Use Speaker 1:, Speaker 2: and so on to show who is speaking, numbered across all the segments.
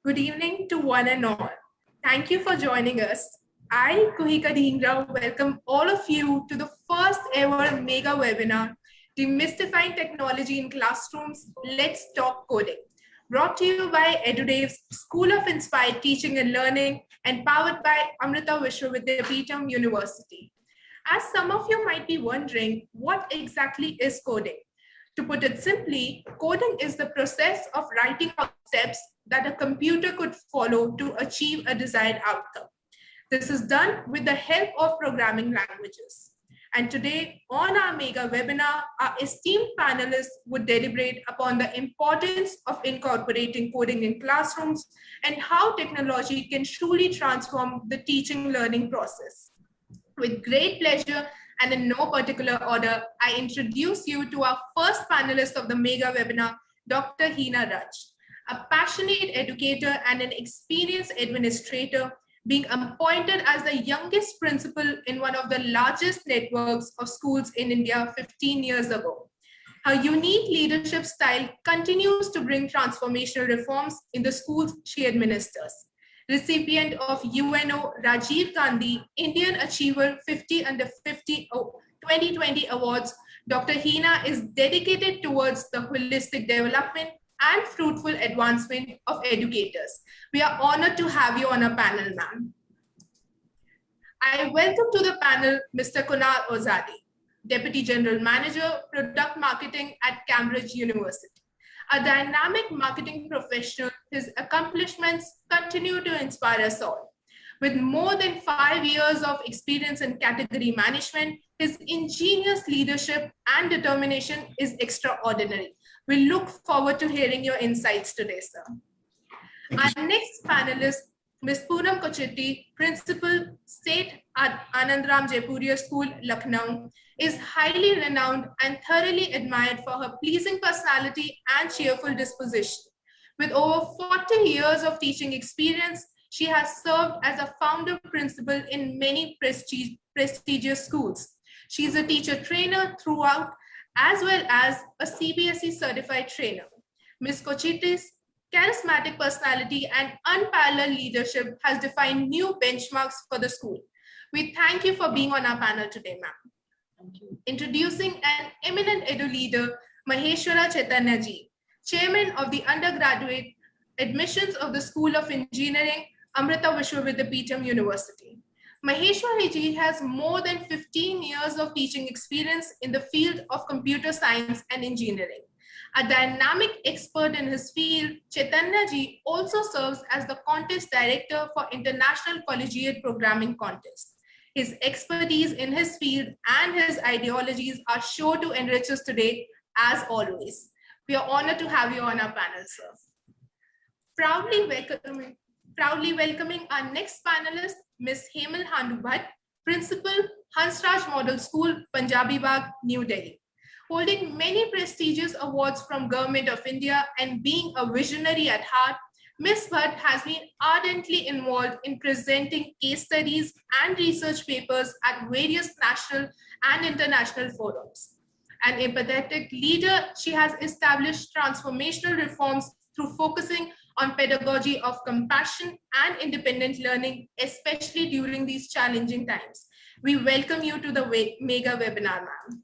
Speaker 1: Good evening to one and all. Thank you for joining us. I, Kuhika Dhingra, welcome all of you to the first ever mega webinar, Demystifying Technology in Classrooms, Let's Talk Coding, brought to you by Edudevs, School of Inspired Teaching and Learning, and powered by Amrita Vishwa Vidyapeetham University. As some of you might be wondering, what exactly is coding? To put it simply, coding is the process of writing out steps that a computer could follow to achieve a desired outcome. This is done with the help of programming languages. And today on our mega webinar, our esteemed panelists would deliberate upon the importance of incorporating coding in classrooms and how technology can truly transform the teaching learning process. With great pleasure and in no particular order, I introduce you to our first panelist of the mega webinar, Dr. Hina Raj, a passionate educator and an experienced administrator, being appointed as the youngest principal in one of the largest networks of schools in India 15 years ago. Her unique leadership style continues to bring transformational reforms in the schools she administers. Recipient of UNO Rajiv Gandhi Indian Achiever 50 Under 50 2020 Awards, Dr. Hina is dedicated towards the holistic development and fruitful advancement of educators. We are honored to have you on our panel, ma'am. I welcome to the panel Mr. Kunal Ozadi, Deputy General Manager, Product Marketing at Cambridge University. A dynamic marketing professional, his accomplishments continue to inspire us all. With more than 5 years of experience in category management, his ingenious leadership and determination is extraordinary. We look forward to hearing your insights today, sir. Our next panelist, Ms. Poonam Kochetti, Principal, State at Anandram Jaipuria School, Lucknow, is highly renowned and thoroughly admired for her pleasing personality and cheerful disposition. With over 40 years of teaching experience, she has served as a founder principal in many prestigious schools. She is a teacher trainer throughout, as well as a CBSE certified trainer. Ms. Kochetti's charismatic personality and unparalleled leadership has defined new benchmarks for the school. We thank you for being on our panel today, ma'am. Thank you. Introducing an eminent edu leader, Maheshwara Chaitanyaji, Chairman of the Undergraduate Admissions of the School of Engineering, Amrita Vishwa Vidyapeetham University. Maheshwari has more than 15 years of teaching experience in the field of computer science and engineering. A dynamic expert in his field, Chaitanya also serves as the contest director for International Collegiate Programming Contest. His expertise in his field and his ideologies are sure to enrich us today, as always. We are honored to have you on our panel, sir. Proudly welcoming our next panelist, Ms. Hemal Handubhat, Principal, Hansraj Model School, Punjabi Bagh, New Delhi. Holding many prestigious awards from Government of India and being a visionary at heart, Ms. Bhatt has been ardently involved in presenting case studies and research papers at various national and international forums. An empathetic leader, she has established transformational reforms through focusing on pedagogy of compassion and independent learning, especially during these challenging times. We welcome you to the mega webinar, ma'am.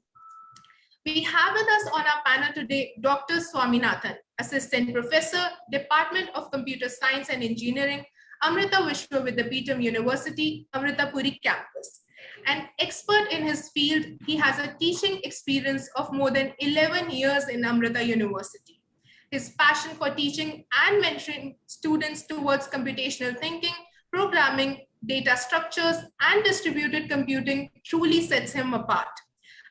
Speaker 1: We have with us on our panel today, Dr. Swaminathan, Assistant Professor, Department of Computer Science and Engineering, Amrita Vishwa Vidyapeetham University, Amritapuri campus. An expert in his field, he has a teaching experience of more than 11 years in Amrita University. His passion for teaching and mentoring students towards computational thinking, programming, data structures, and distributed computing truly sets him apart.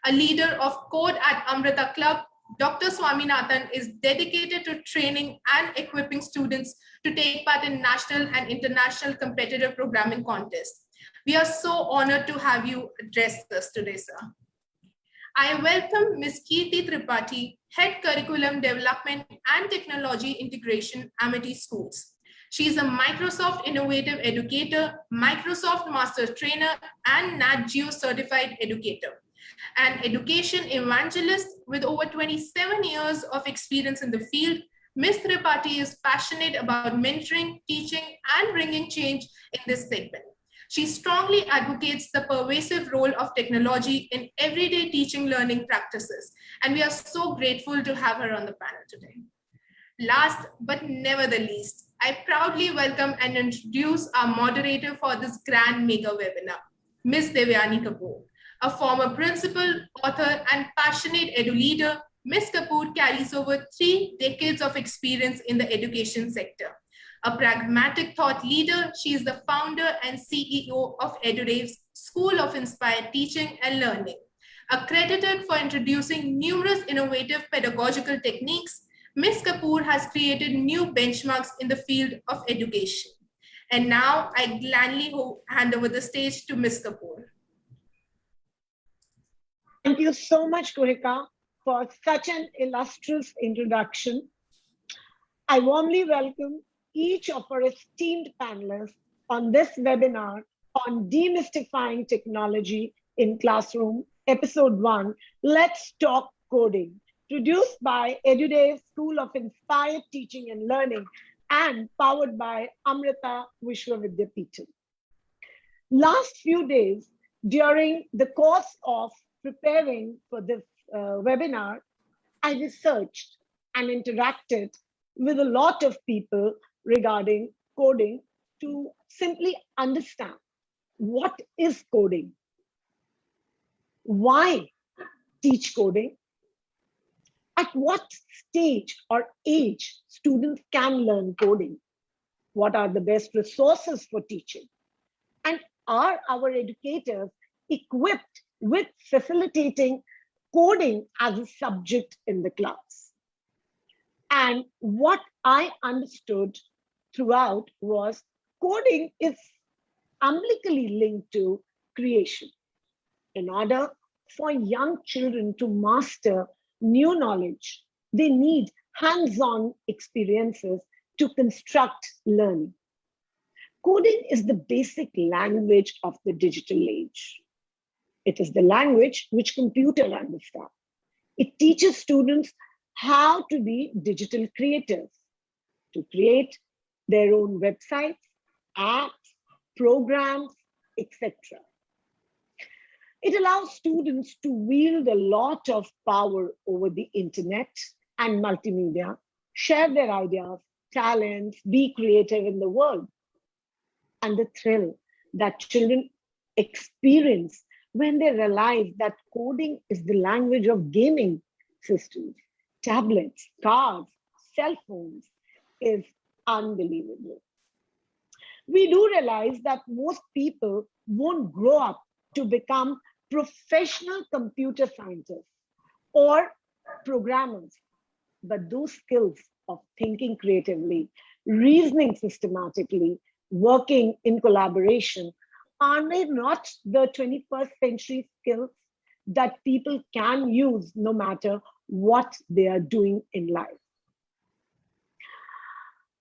Speaker 1: A leader of Code at Amrita Club, Dr. Swaminathan is dedicated to training and equipping students to take part in national and international competitive programming contests. We are so honored to have you address us today, sir. I welcome Ms. Kirti Tripathi, Head Curriculum Development and Technology Integration, Amity Schools. She is a Microsoft Innovative Educator, Microsoft Master Trainer, and Nat Geo Certified Educator. An education evangelist with over 27 years of experience in the field, Ms. Tripathi is passionate about mentoring, teaching, and bringing change in this segment. She strongly advocates the pervasive role of technology in everyday teaching learning practices, and we are so grateful to have her on the panel today. Last but never the least, I proudly welcome and introduce our moderator for this grand mega webinar, Ms. Devyani Kapoor. A former principal, author, and passionate edu-leader, Ms. Kapoor carries over 3 decades of experience in the education sector. A pragmatic thought leader, she is the founder and CEO of Edudevs, School of Inspired Teaching and Learning. Accredited for introducing numerous innovative pedagogical techniques, Ms. Kapoor has created new benchmarks in the field of education. And now I gladly hand over the stage to Ms. Kapoor.
Speaker 2: Thank you so much, Kuhika, for such an illustrious introduction. I warmly welcome each of our esteemed panelists on this webinar on Demystifying Technology in Classroom, Episode 1, Let's Talk Coding, produced by Edudevs, School of Inspired Teaching and Learning, and powered by Amrita, Vishwa, Vidyapeetham. Last few days, during the course of preparing for this webinar, I researched and interacted with a lot of people regarding coding to simply understand what is coding, why teach coding, at what stage or age students can learn coding, what are the best resources for teaching, and are our educators equipped with facilitating coding as a subject in the class. And what I understood throughout was coding is umbilically linked to creation. In order for young children to master new knowledge, they need hands-on experiences to construct learning. Coding is the basic language of the digital age. It is the language which computers understand. It teaches students how to be digital creators, to create their own websites, apps, programs, etc. It allows students to wield a lot of power over the internet and multimedia, share their ideas, talents, be creative in the world. And the thrill that children experience when they realize that coding is the language of gaming systems, tablets, cars, cell phones is unbelievable. We do realize that most people won't grow up to become professional computer scientists or programmers, but those skills of thinking creatively, reasoning systematically, working in collaboration, are they not the 21st century skills that people can use no matter what they are doing in life?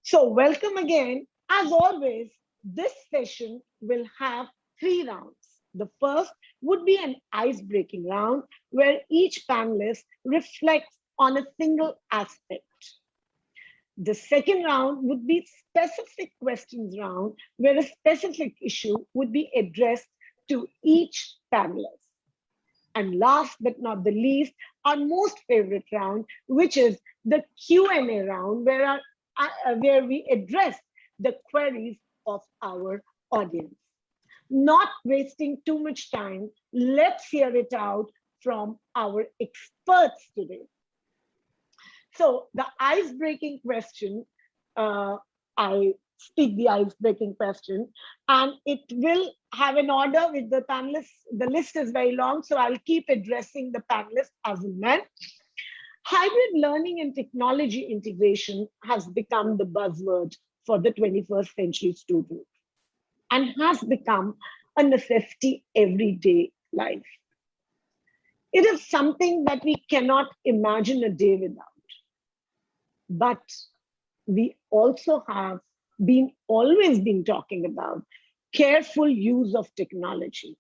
Speaker 2: So welcome again. As always, this session will have 3 rounds. The first would be an ice-breaking round where each panelist reflects on a single aspect. The second round would be specific questions round where a specific issue would be addressed to each panelist. And last but not the least, our most favorite round, which is the Q&A round where we address the queries of our audience. Not wasting too much time, let's hear it out from our experts today. So the ice-breaking question, I speak the ice-breaking question, and it will have an order with the panelists. The list is very long, so I'll keep addressing the panelists as and when. Hybrid learning and technology integration has become the buzzword for the 21st century student and has become a necessity everyday life. It is something that we cannot imagine a day without. But we also have always been talking about careful use of technology.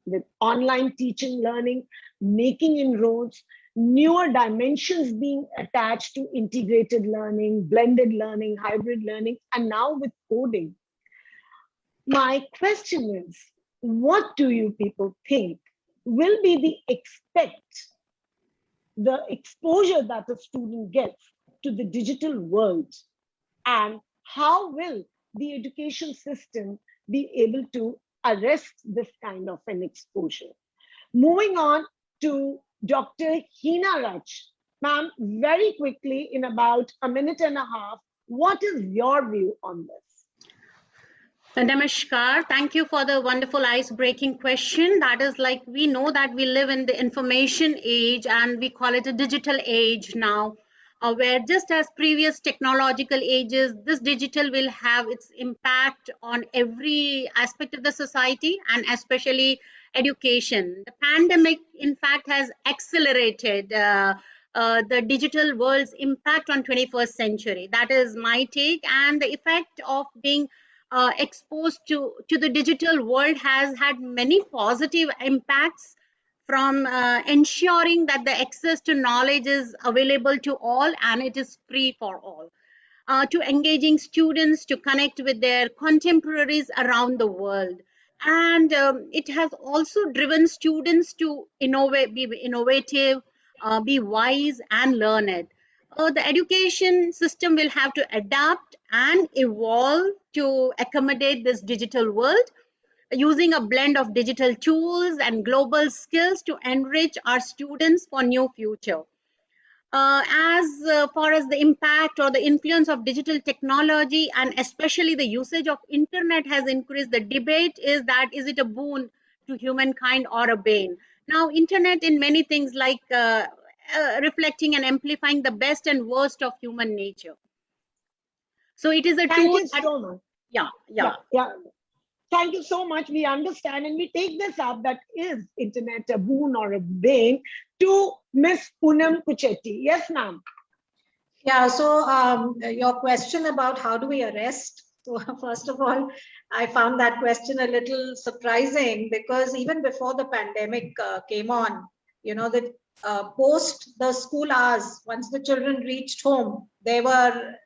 Speaker 2: With online teaching, learning, making inroads, newer dimensions being attached to integrated learning, blended learning, hybrid learning, and now with coding. My question is, what do you people think will be the exposure that a student gets to the digital world, and how will the education system be able to arrest this kind of an exposure? Moving on to Dr. Hina Raj. Ma'am, very quickly, in about a minute and a half, what is your view on this?
Speaker 3: Namaskar. Thank you for the wonderful ice-breaking question. That is like, we know that we live in the information age and we call it a digital age now, where just as previous technological ages, this digital will have its impact on every aspect of the society and especially education. The pandemic, in fact, has accelerated the digital world's impact on 21st century. That is my take, and the effect of being exposed to the digital world has had many positive impacts, from ensuring that the access to knowledge is available to all and it is free for all, to engaging students to connect with their contemporaries around the world. And it has also driven students to innovate, be innovative, be wise, and learn it. The education system will have to adapt and evolve to accommodate this digital world, using a blend of digital tools and global skills to enrich our students for new future. As far as the impact or the influence of digital technology and especially the usage of internet has increased, the debate is that, is it a boon to humankind or a bane? Now, internet in many things like reflecting and amplifying the best and worst of human nature. So it is a
Speaker 2: Thank
Speaker 3: tool
Speaker 2: you
Speaker 3: that,
Speaker 2: so much.
Speaker 3: yeah.
Speaker 2: Thank you so much. We understand and we take this up, that is internet a boon or a bane, to Miss Poonam Kuchetti. Yes, ma'am.
Speaker 4: Yeah, so your question about how do we arrest? So first of all, I found that question a little surprising, because even before the pandemic came on, you know, that post the school hours, once the children reached home, they were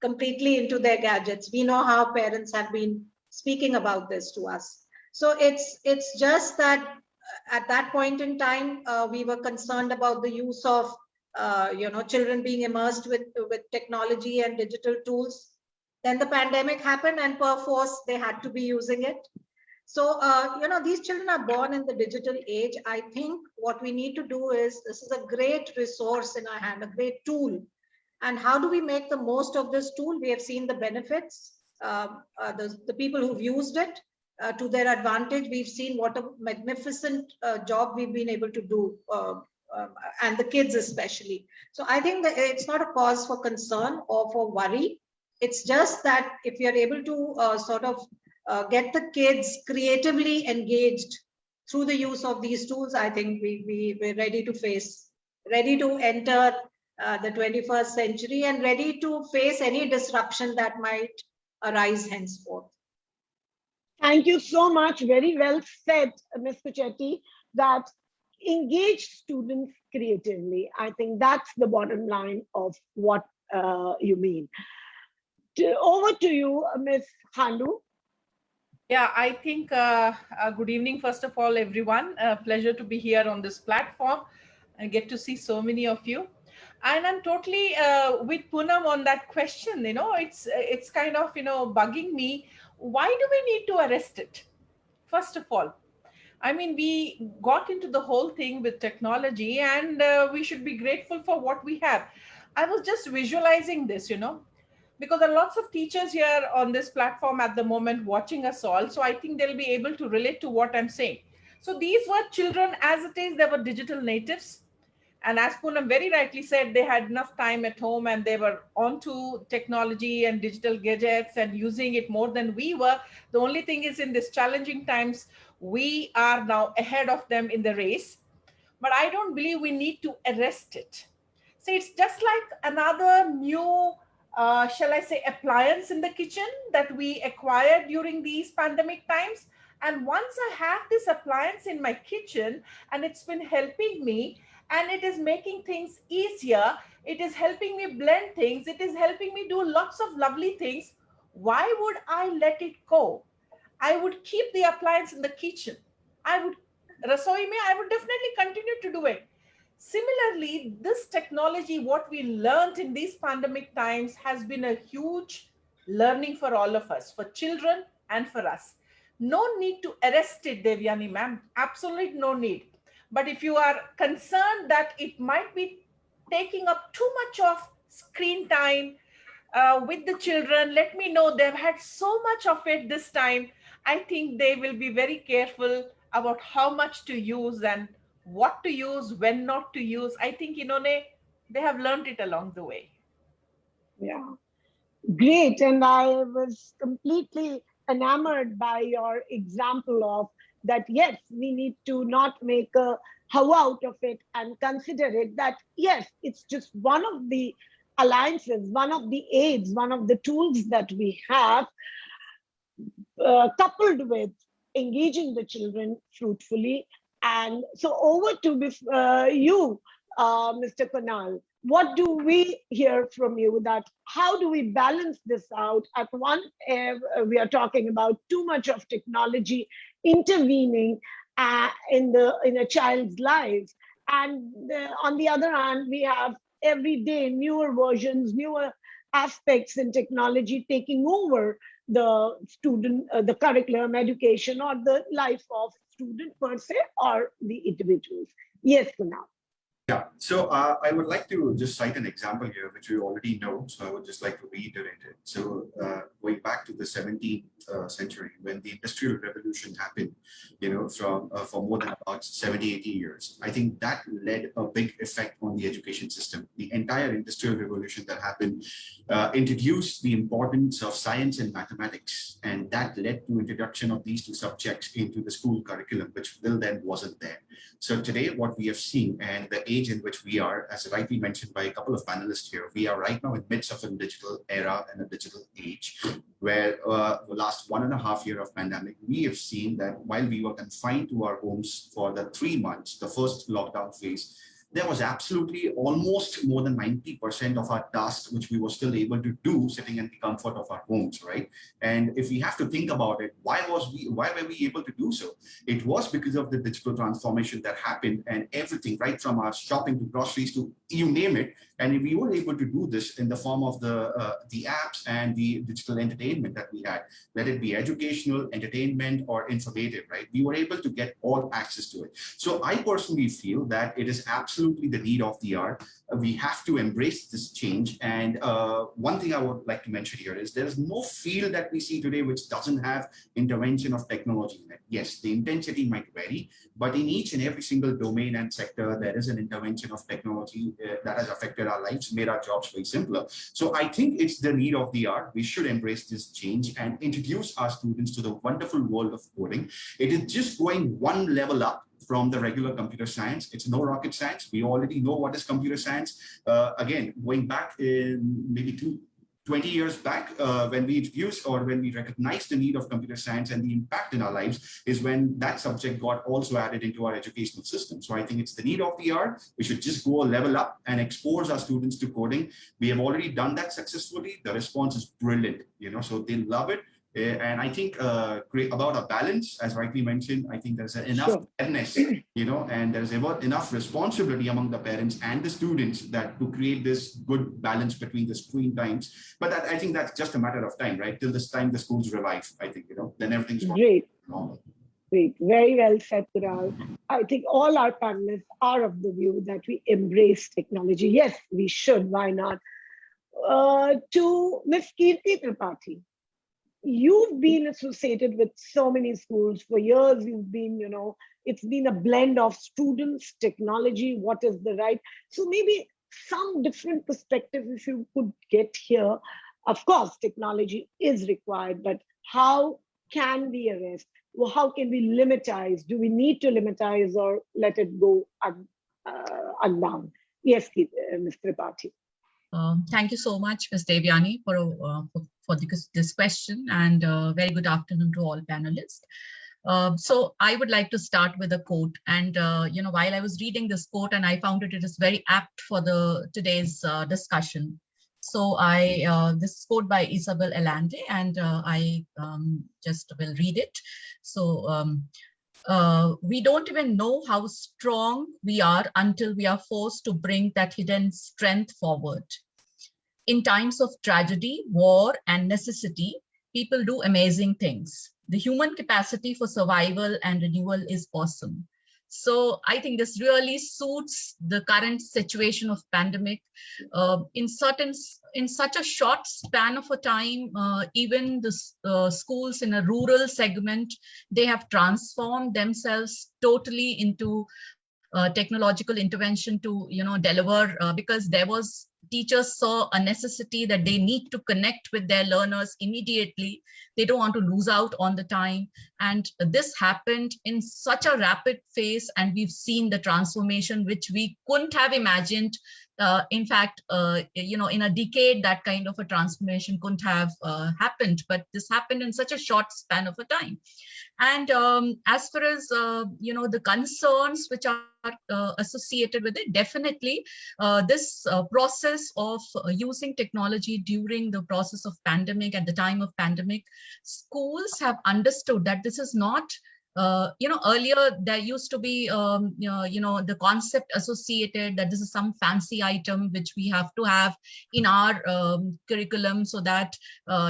Speaker 4: completely into their gadgets. We know how parents have been speaking about this to us. So it's just that at that point in time, we were concerned about the use of children being immersed with technology and digital tools. Then the pandemic happened, and per force they had to be using it. So these children are born in the digital age. I think what we need to do is, this is a great resource in our hand, a great tool. And how do we make the most of this tool? We have seen the benefits. The people who've used it to their advantage, we've seen what a magnificent job we've been able to do, and the kids especially. So I think that it's not a cause for concern or for worry. It's just that if you're able to get the kids creatively engaged through the use of these tools, I think we're ready to enter the 21st century and ready to face any disruption that might arise henceforth.
Speaker 2: Thank you so much. Very well said, Ms. Kuchetti, that engage students creatively. I think that's the bottom line of what you mean. Over to you, Ms. Handu.
Speaker 5: Yeah, I think good evening, first of all, everyone. Pleasure to be here on this platform and get to see so many of you. And I'm totally with Poonam on that question. It's kind of bugging me. Why do we need to arrest it? First of all, I mean, we got into the whole thing with technology, and we should be grateful for what we have. I was just visualizing this, because there are lots of teachers here on this platform at the moment watching us all. So I think they'll be able to relate to what I'm saying. So these were children, as it is, they were digital natives. And as Poonam very rightly said, they had enough time at home and they were onto technology and digital gadgets and using it more than we were. The only thing is, in these challenging times, we are now ahead of them in the race. But I don't believe we need to arrest it. See, it's just like another new, shall I say, appliance in the kitchen that we acquired during these pandemic times. And once I have this appliance in my kitchen and it's been helping me, and it is making things easier. It is helping me blend things. It is helping me do lots of lovely things. Why would I let it go? I would keep the appliance in the kitchen. I would, rasoi mein, I would definitely continue to do it. Similarly, this technology, what we learned in these pandemic times, has been a huge learning for all of us, for children and for us. No need to arrest it, Devyani ma'am. Absolutely no need. But if you are concerned that it might be taking up too much of screen time with the children, let me know. They've had so much of it this time. I think they will be very careful about how much to use and what to use, when not to use. I think they have learned it along the way.
Speaker 2: Yeah, great. And I was completely enamored by your example of that. Yes, we need to not make a how out of it and consider it that, yes, it's just one of the alliances, one of the aids, one of the tools that we have, coupled with engaging the children fruitfully. And so over to you, Mr. Kunal. What do we hear from you that how do we balance this out? At one end, we are talking about too much of technology intervening in a child's life. And on the other hand, we have every day newer versions, newer aspects in technology taking over the student, the curriculum, education, or the life of student per se, or the individuals. Yes, Kunal.
Speaker 6: Yeah, so I would like to just cite an example here, which we already know. So I would just like to reiterate it. So going back to the 17th century, when the Industrial Revolution happened, from for more than about 70, 80 years, I think that led a big effect on the education system. The entire Industrial Revolution that happened introduced the importance of science and mathematics, and that led to introduction of these two subjects into the school curriculum, which till then wasn't there. So today, what we have seen, and the age in which we are, as rightly mentioned by a couple of panelists here, we are right now in the midst of a digital era and a digital age, where the last 1.5 years of pandemic, we have seen that while we were confined to our homes for the 3 months, the first lockdown phase, there was absolutely almost more than 90% of our tasks which we were still able to do sitting in the comfort of our homes, right? And if we have to think about it, why were we able to do so? It was because of the digital transformation that happened, and everything, right from our shopping to groceries to you name it. And we were able to do this in the form of the apps and the digital entertainment that we had, let it be educational, entertainment, or informative, right? We were able to get all access to it. So I personally feel that it is absolutely the need of the hour. We have to embrace this change. And one thing I would like to mention here is there is no field that we see today which doesn't have intervention of technology in it. Yes, the intensity might vary, but in each and every single domain and sector, there is an intervention of technology that has affected our lives, made our jobs way simpler. So I think it's the need of the hour. We should embrace this change and introduce our students to the wonderful world of coding. It is just going one level up from the regular computer science. It's no rocket science. We already know what is computer science. Again, going back in maybe 20 years back, when we introduced or when we recognized the need of computer science and the impact in our lives, is when that subject got also added into our educational system. So I think it's the need of the hour. We should just go a level up and expose our students to coding. We have already done that successfully. The response is brilliant, so they love it. And I think about a balance, as rightly mentioned, I think there's enough fairness, and there's enough responsibility among the parents and the students that to create this good balance between the screen times. But I think that's just a matter of time, right? Till this time the schools revive, I think, then everything's
Speaker 2: great.
Speaker 6: Normal.
Speaker 2: Great, very well said, Kunal. I think all our panelists are of the view that we embrace technology. Yes, we should. Why not? To Ms. Kirti Tripathi. You've been associated with so many schools for years. You've been, it's been a blend of students, technology, what is the right. So maybe some different perspectives if you could get here. Of course, technology is required, but how can we arrest? Well, how can we limitize? Do we need to limitize or let it go undone? Yes, Ms. Tripathi.
Speaker 7: Thank you so much, Ms. Devyani, for this question, and very good afternoon to all panelists. So I would like to start with a quote. And, while I was reading this quote, and I found it is very apt for today's discussion. So this quote by Isabel Allende, and I just will read it. So we don't even know how strong we are until we are forced to bring that hidden strength forward. In times of tragedy, war, and necessity, people do amazing things. The human capacity for survival and renewal is awesome. So I think this really suits the current situation of pandemic. In such a short span of a time, even the schools in a rural segment, they have transformed themselves totally into technological intervention to deliver, because teachers saw a necessity that they need to connect with their learners immediately. They don't want to lose out on the time, and this happened in such a rapid phase, and we've seen the transformation which we couldn't have imagined. In fact, in a decade, that kind of a transformation couldn't have happened, but this happened in such a short span of a time. And as far as the concerns which are associated with it, definitely this process of using technology during the process of pandemic, at the time of pandemic, schools have understood that this is not earlier there used to be the concept associated that this is some fancy item which we have to have in our curriculum so that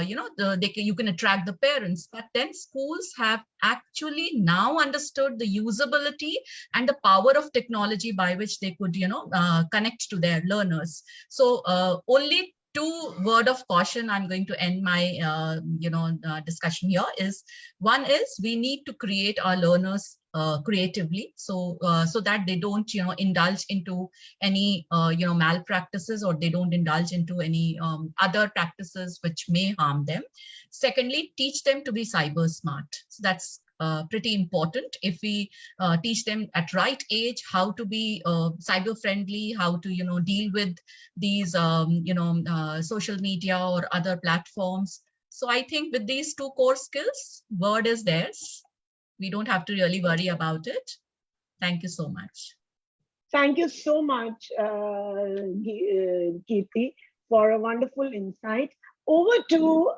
Speaker 7: you can attract the parents. But then schools have actually now understood the usability and the power of technology by which they could connect to their learners. So only two word of caution I'm going to end my discussion here is, one is we need to create our learners creatively, so that they don't indulge into any malpractices, or they don't indulge into any other practices which may harm them. Secondly, teach them to be cyber smart. So that's pretty important. If we teach them at right age how to be cyber friendly, how to deal with these social media or other platforms. So I think with these two core skills, word is theirs. We don't have to really worry about it. Thank you so much.
Speaker 2: Thank you so much, Kirti, for a wonderful insight. Over to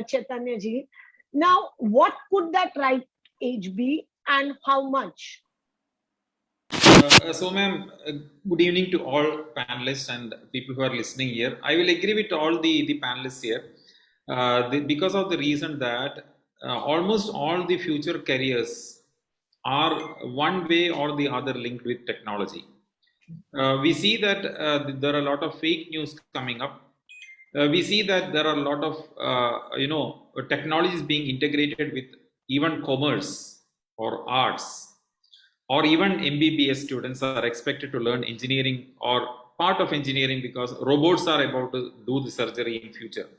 Speaker 2: Chaitanya ji. Now, what could that right age be and how much?
Speaker 8: So, ma'am, good evening to all panelists and people who are listening here. I will agree with all the panelists here because of the reason that almost all the future careers are one way or the other linked with technology. We see that there are a lot of fake news coming up. We see that there are a lot of technologies being integrated with even commerce or arts, or even MBBS students are expected to learn engineering or part of engineering because robots are about to do the surgery in future.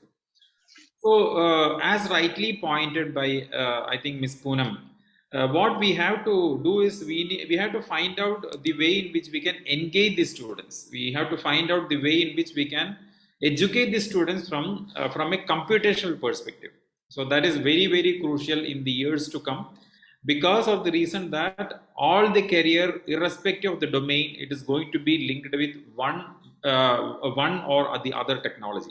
Speaker 8: So as rightly pointed by I think Ms. Poonam, what we have to do is we have to find out the way in which we can engage the students. We have to find out the way in which we can educate the students from a computational perspective. So that is very, very crucial in the years to come, because of the reason that all the career, irrespective of the domain, it is going to be linked with one or the other technology,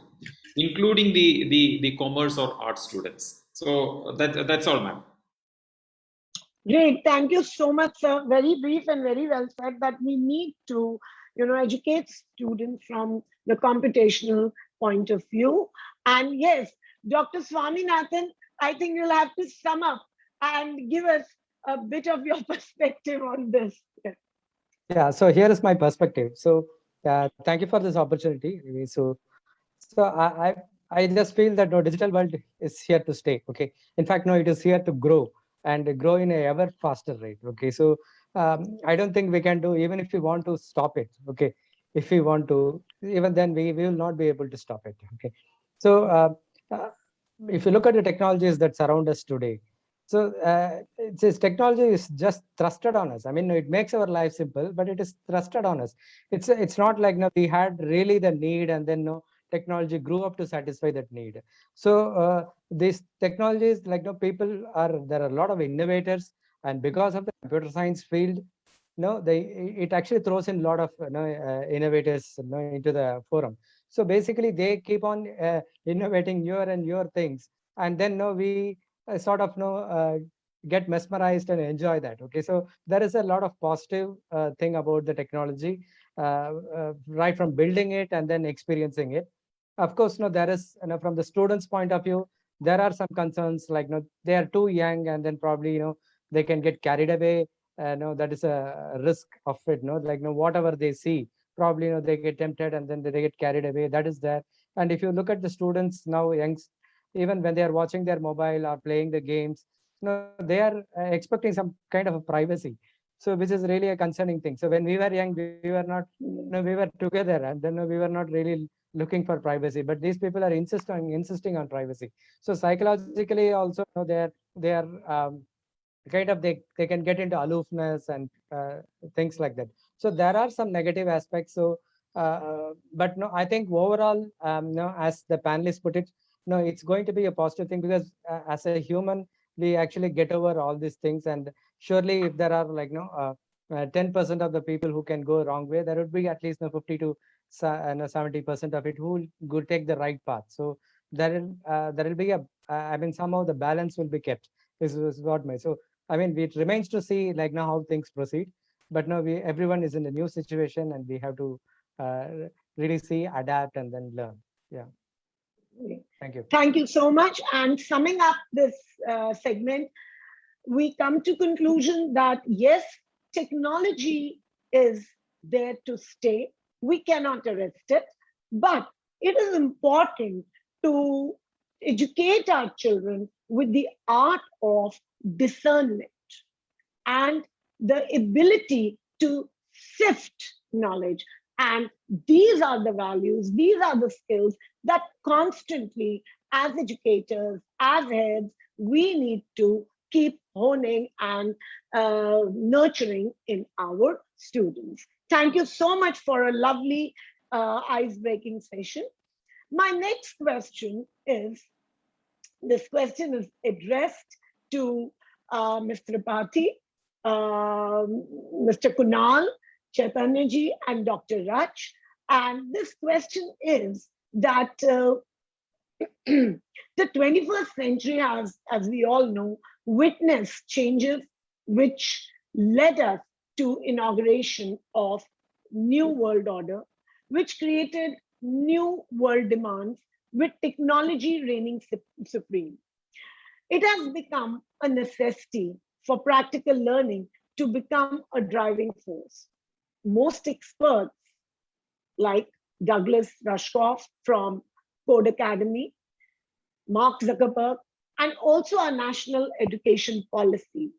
Speaker 8: including the commerce or art students. So that's all, ma'am.
Speaker 2: Great, thank you so much, sir. Very brief and very well said that we need to, educate students from the computational point of view. And yes, Dr. Swaminathan, I think you'll have to sum up and give us a bit of your perspective on this.
Speaker 9: Yeah, so here is my perspective. So thank you for this opportunity. So I just feel that digital world is here to stay. Okay, in fact, no, it is here to grow and grow in a ever faster rate. Okay, so I don't think we can do, even if we want to stop it. Okay, if we want to, even then we will not be able to stop it. Okay, so if you look at the technologies that surround us today, so this technology is just thrusted on us. I mean, it makes our life simple, but it is thrusted on us. It's not like we had really the need, and then technology grew up to satisfy that need. So these technologies, like there are a lot of innovators, and because of the computer science field, it actually throws in a lot of innovators into the forum. So basically, they keep on innovating newer and newer things, and then we sort of get mesmerized and enjoy that. Okay, so there is a lot of positive thing about the technology, right from building it and then experiencing it. Of course, there is, from the students' point of view, there are some concerns like they are too young, and then probably they can get carried away. That is a risk of it. Like whatever they see, probably they get tempted and then they get carried away. That is there. And if you look at the students now, youngs, even when they are watching their mobile or playing the games, they are expecting some kind of a privacy. So which is really a concerning thing. So when we were young, we were not, we were together, and then we were not really looking for privacy. But these people are insisting on privacy. So psychologically also, they are kind of they can get into aloofness and things like that. So there are some negative aspects. So but no, I think overall, as the panelists put it, no, it's going to be a positive thing, because as a human, we actually get over all these things. And surely if there are 10% of the people who can go wrong way, there would be at least 50 to 70% of it who will take the right path. So there will be I mean, somehow the balance will be kept. This is what my, so I mean, it remains to see now how things proceed. But now everyone is in a new situation, and we have to really see, adapt, and then learn. Yeah. Thank you.
Speaker 2: Thank you so much. And summing up this segment, we come to conclusion that yes, technology is there to stay. We cannot arrest it, but it is important to educate our children with the art of discernment and the ability to sift knowledge. And these are the values, these are the skills that constantly, as educators, as heads, we need to keep honing and nurturing in our students. Thank you so much for a lovely ice-breaking session. My next question is, this question is addressed to Mr. Tripathi, Mr. Kunal, Chaitanyaji, and Dr. Raj. And this question is that the 21st century has, as we all know, witnessed changes which led us to inauguration of new world order, which created new world demands with technology reigning supreme. It has become a necessity for practical learning to become a driving force. Most experts like Douglas Rushkoff from Code Academy, Mark Zuckerberg, and also our national education policy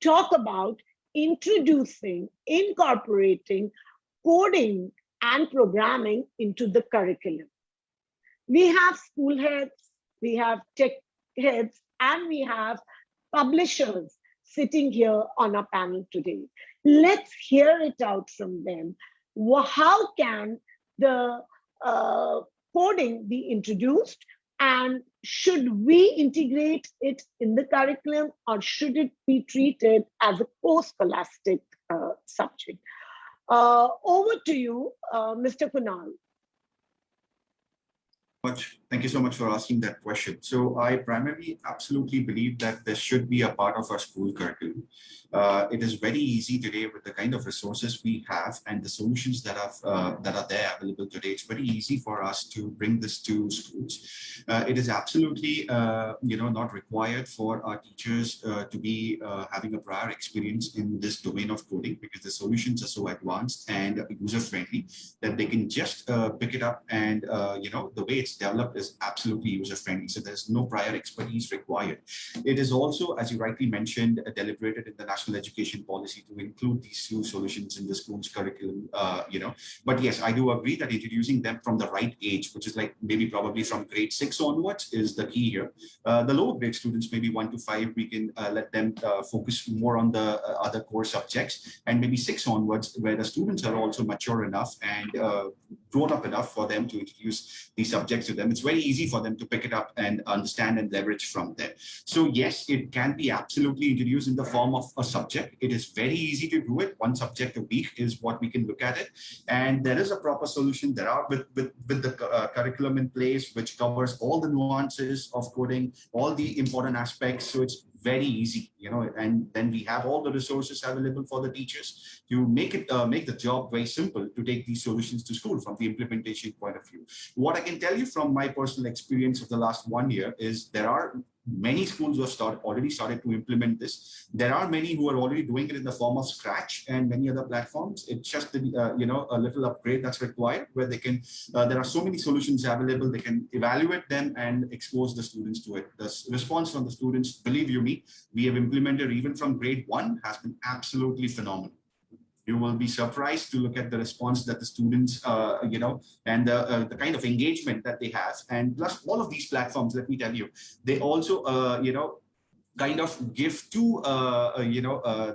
Speaker 2: talk about incorporating coding and programming into the curriculum. We have school heads, we have tech heads, and we have publishers sitting here on our panel today. Let's hear it out from them. How can the coding be introduced, and should we integrate it in the curriculum, or should it be treated as a co-scholastic subject? Over to you, Mr. Kunal.
Speaker 6: Thank you so much for asking that question. So I primarily absolutely believe that this should be a part of our school curriculum. It is very easy today with the kind of resources we have and the solutions that are there available today. It's very easy for us to bring this to schools. It is absolutely not required for our teachers to be having a prior experience in this domain of coding, because the solutions are so advanced and user friendly that they can just pick it up, and the way it's developed is absolutely user-friendly. So there's no prior expertise required. It is also, as you rightly mentioned, deliberated in the national education policy to include these two solutions in the school's curriculum, But yes, I do agree that introducing them from the right age, which is like maybe probably from grade 6 onwards, is the key here. The lower grade students, maybe 1 to 5, we can let them focus more on the other core subjects, and maybe 6 onwards, where the students are also mature enough and grown up enough for them to introduce these subjects to them. It's very easy for them to pick it up and understand and leverage from there. So yes, it can be absolutely introduced in the form of a subject. It is very easy to do it. One subject a week is what we can look at it. And there is a proper solution. There are with the curriculum in place, which covers all the nuances of coding, all the important aspects. So it's very easy, and then we have all the resources available for the teachers to make the job very simple to take these solutions to school from the implementation point of view. What I can tell you from my personal experience of the last 1 year is there are many schools who have already started to implement this. There are many who are already doing it in the form of Scratch and many other platforms. It's just a little upgrade that's required, where they can. There are so many solutions available. They can evaluate them and expose the students to it. The response from the students, believe you me, we have implemented even from grade 1 has been absolutely phenomenal. You will be surprised to look at the response that the students, and the kind of engagement that they have. And plus all of these platforms, let me tell you, they also, kind of give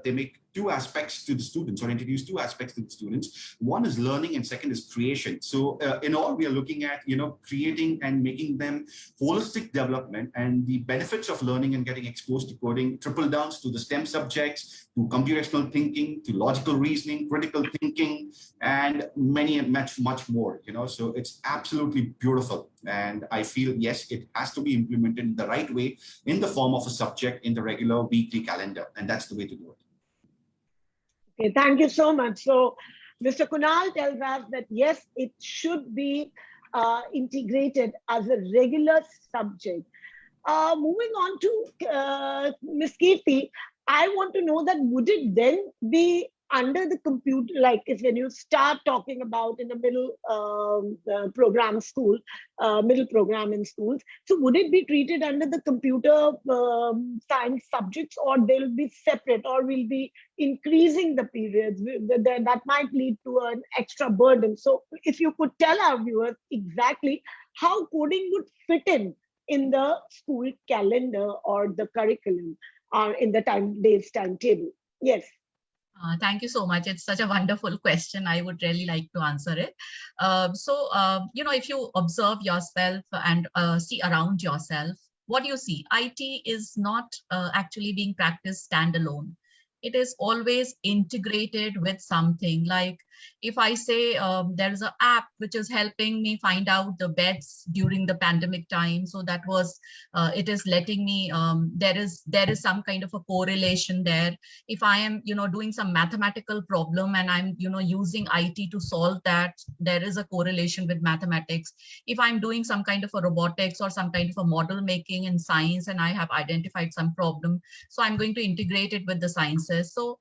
Speaker 6: they make two aspects to the students, or introduce two aspects to the students. One is learning and second is creation. So in all, we are looking at, creating and making them holistic development, and the benefits of learning and getting exposed to coding trickle down to the STEM subjects, to computational thinking, to logical reasoning, critical thinking, and much more, so it's absolutely beautiful. And I feel, yes, it has to be implemented in the right way in the form of a subject in the regular weekly calendar. And that's the way to do it.
Speaker 2: Okay, thank you so much. So Mr. Kunal tells us that, yes, it should be integrated as a regular subject. Moving on to Ms. Kirti, I want to know that would it then be under the computer, like if when you start talking about in the middle program school, middle program in schools, so would it be treated under the computer science subjects, or they'll be separate, or will be increasing the periods? That might lead to an extra burden. So if you could tell our viewers exactly how coding would fit in the school calendar or the curriculum in the day's timetable. Yes.
Speaker 7: Thank you so much. It's such a wonderful question. I would really like to answer it. If you observe yourself and see around yourself, what you see, IT is not actually being practiced standalone. It is always integrated with something. Like if I say there is an app which is helping me find out the beds during the pandemic time, so that was it is letting me there is some kind of a correlation there. If I am doing some mathematical problem and I'm using IT to solve that, there is a correlation with mathematics. If I'm doing some kind of a robotics or some kind of a model making in science and I have identified some problem, so I'm going to integrate it with the sciences. So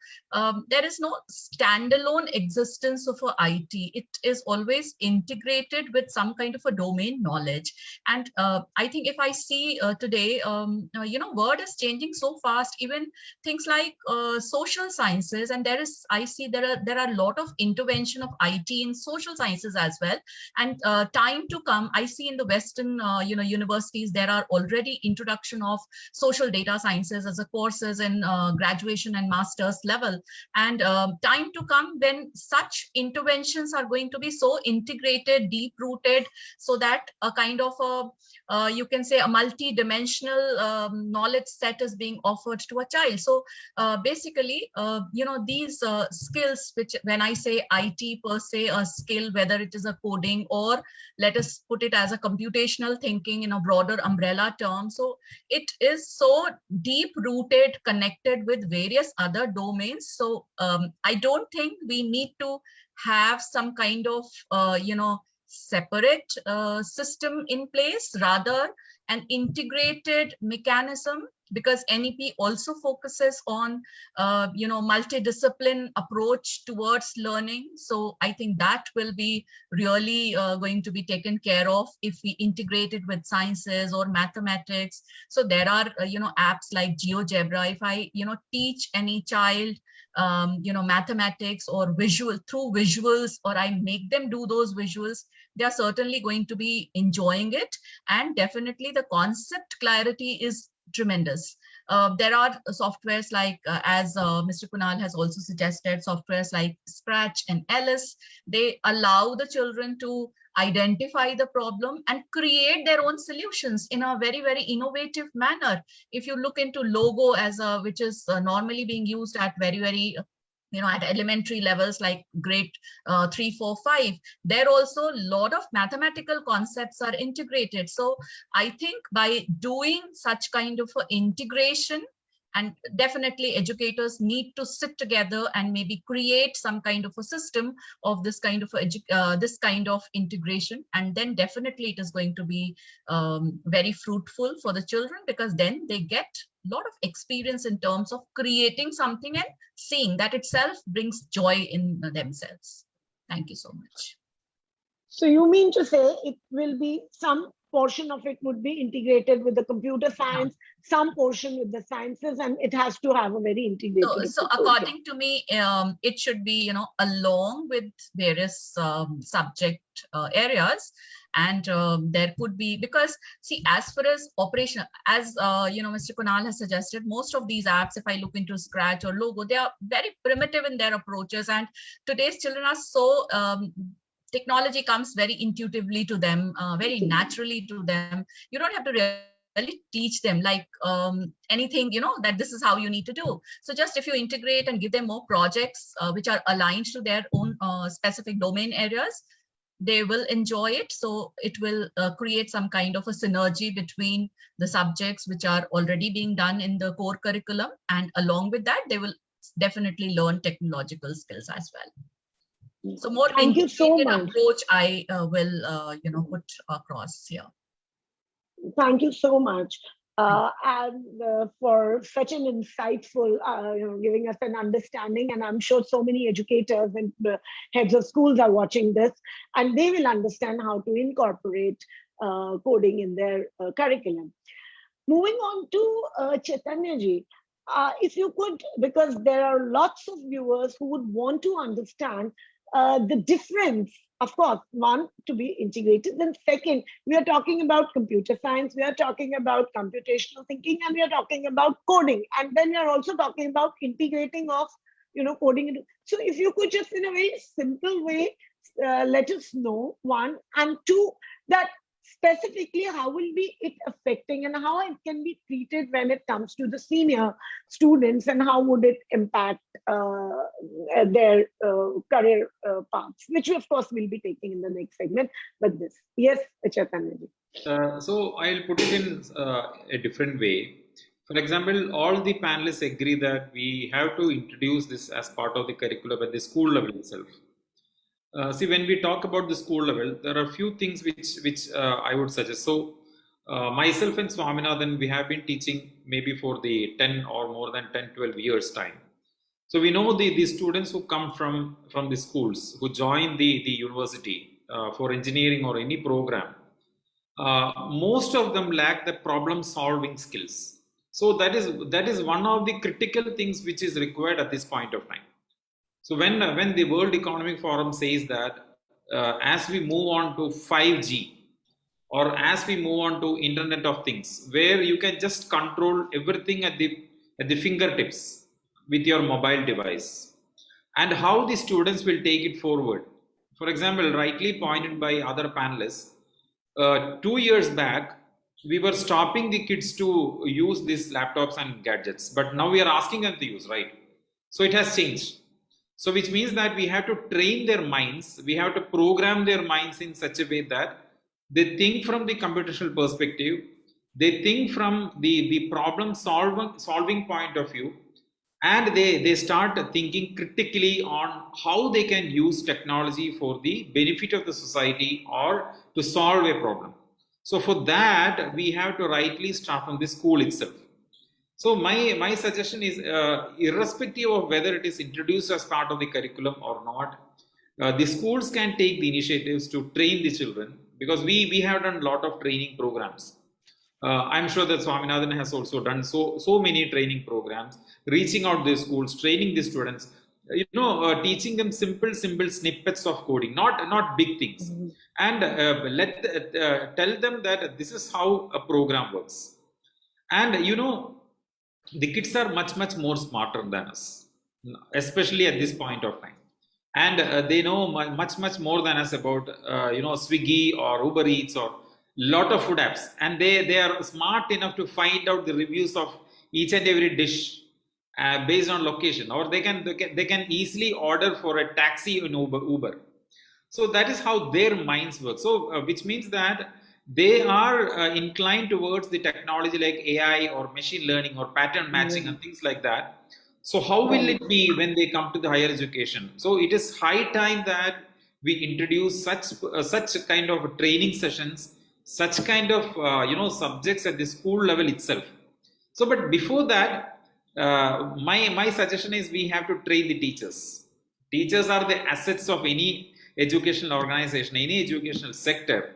Speaker 7: there is no standalone existence of a IT. It is always integrated with some kind of a domain knowledge. And I think if I see today, world is changing so fast. Even things like social sciences, and I see there are a lot of intervention of IT in social sciences as well. And time to come, I see in the Western universities there are already introduction of social data sciences as a courses in graduation and master's level. And time to come when such interventions are going to be so integrated, deep rooted, so that a kind of you can say a multi-dimensional knowledge set is being offered to a child. So basically, these skills, which when I say IT per se, a skill, whether it is a coding or let us put it as a computational thinking in a broader umbrella term. So it is so deep rooted, connected with various other domains. So I don't think we need to have some kind of separate system in place, rather an integrated mechanism, because NEP also focuses on multidiscipline approach towards learning. So I think that will be really going to be taken care of if we integrate it with sciences or mathematics. So there are apps like GeoGebra. If I teach any child mathematics or through visuals, or I make them do those visuals, they are certainly going to be enjoying it. And definitely the concept clarity is tremendous. there are softwares like, as Mr. Kunal has also suggested, softwares like Scratch and Alice. They allow the children to identify the problem and create their own solutions in a very, very innovative manner. If you look into Logo as which is normally being used at very, very at elementary levels like grade 3, 4, 5, there also a lot of mathematical concepts are integrated. So I think by doing such kind of integration, and definitely educators need to sit together and maybe create some kind of a system of this kind of integration, and then definitely it is going to be very fruitful for the children, because then they get a lot of experience in terms of creating something and seeing that itself brings joy in themselves. Thank you so much.
Speaker 2: So you mean to say it will be some portion of it would be integrated with the computer science, some portion with the sciences, and it has to have a very integrated.
Speaker 7: So according to me, it should be, along with various subject areas. And there could be, because see, as far as operation, as Mr. Kunal has suggested, most of these apps, if I look into Scratch or Logo, they are very primitive in their approaches. And today's children are so technology comes very intuitively to them, very naturally to them. You don't have to really teach them like anything, that this is how you need to do. So just if you integrate and give them more projects which are aligned to their own specific domain areas, they will enjoy it. So it will create some kind of a synergy between the subjects which are already being done in the core curriculum, and along with that, they will definitely learn technological skills as well. So more integrated approach I will put across here.
Speaker 2: Thank you so much. And for such an insightful, giving us an understanding. And I'm sure so many educators and heads of schools are watching this, and they will understand how to incorporate coding in their curriculum. Moving on to Chaitanya ji, if you could, because there are lots of viewers who would want to understand the difference, of course, one, to be integrated, then second, we are talking about computer science, we are talking about computational thinking, and we are talking about coding, and then we are also talking about integrating of coding. So if you could just in a very simple way let us know, one, and two, that specifically how will be it affecting and how it can be treated when it comes to the senior students, and how would it impact their career paths, which we of course will be taking in the next segment. But this, yes, Chaitanya ji.
Speaker 8: So I'll put it in a different way. For example, all the panelists agree that we have to introduce this as part of the curriculum at the school level itself. See, when we talk about the school level, there are a few things which I would suggest. So myself and Swaminathan, we have been teaching maybe for the 10 or more than 10, 12 years time. So we know the students who come from the schools, who join the university for engineering or any program, most of them lack the problem solving skills. So that is one of the critical things which is required at this point of time. So when the World Economic Forum says that as we move on to 5G, or as we move on to Internet of Things, where you can just control everything at the fingertips with your mobile device, and how the students will take it forward. For example, rightly pointed by other panelists, 2 years back, we were stopping the kids to use these laptops and gadgets, but now we are asking them to use, right? So it has changed. So which means that we have to train their minds, we have to program their minds in such a way that they think from the computational perspective, they think from the problem solving point of view, and they start thinking critically on how they can use technology for the benefit of the society or to solve a problem. So for that, we have to rightly start from the school itself. So my suggestion is, irrespective of whether it is introduced as part of the curriculum or not, the schools can take the initiatives to train the children, because we have done a lot of training programs. I'm sure that Swaminathan has also done so many training programs, reaching out to the schools, training the students, teaching them simple snippets of coding, not big things, and tell them that this is how a program works. And the kids are much more smarter than us, especially at this point of time, and they know much more than us about Swiggy or Uber Eats or lot of food apps, and they are smart enough to find out the reviews of each and every dish based on location, or they can easily order for a taxi in Uber. So that is how their minds work. So which means that they are inclined towards the technology like AI or machine learning or pattern matching and things like that. So how will it be when they come to the higher education? So it is high time that we introduce such kind of training sessions, such kind of subjects at the school level itself. So, but before that, my suggestion is we have to train the teachers. Teachers are the assets of any educational organization, any educational sector.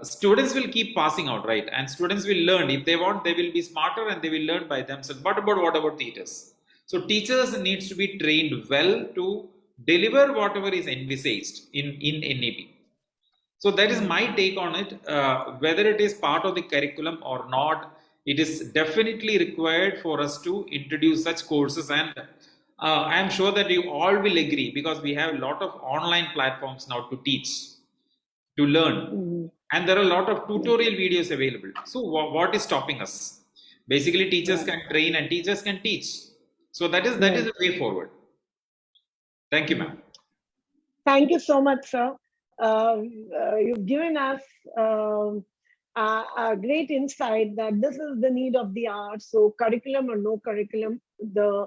Speaker 8: Students will keep passing out, right? And students will learn. If they want, they will be smarter and they will learn by themselves. But what about teachers? So teachers needs to be trained well to deliver whatever is envisaged in NEP. So that is my take on it. Whether it is part of the curriculum or not, it is definitely required for us to introduce such courses, and I am sure that you all will agree, because we have a lot of online platforms now to teach, to learn, and there are a lot of tutorial videos available. So what is stopping us? Basically, teachers can train and teachers can teach. So that is the way forward. Thank you, ma'am.
Speaker 2: Thank you so much, sir. You've given us a great insight that this is the need of the hour. So curriculum or no curriculum, the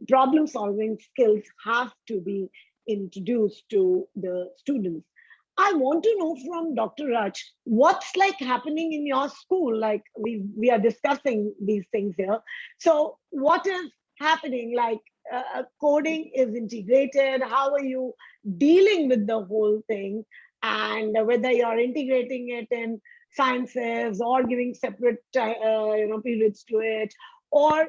Speaker 2: problem solving skills have to be introduced to the students. I want to know from Dr. Raj, what's like happening in your school? Like we are discussing these things here. So what is happening? Like coding is integrated. How are you dealing with the whole thing? And whether you're integrating it in sciences or giving separate periods to it, or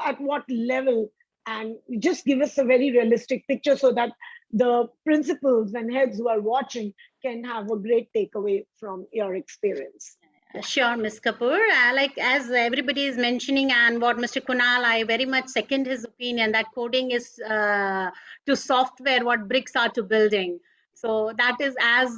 Speaker 2: at what level, and just give us a very realistic picture so that the principals and heads who are watching can have a great takeaway from your experience.
Speaker 3: Sure, Ms. Kapoor. Like as everybody is mentioning, and what Mr. Kunal, I very much second his opinion that coding is to software what bricks are to building. So that is as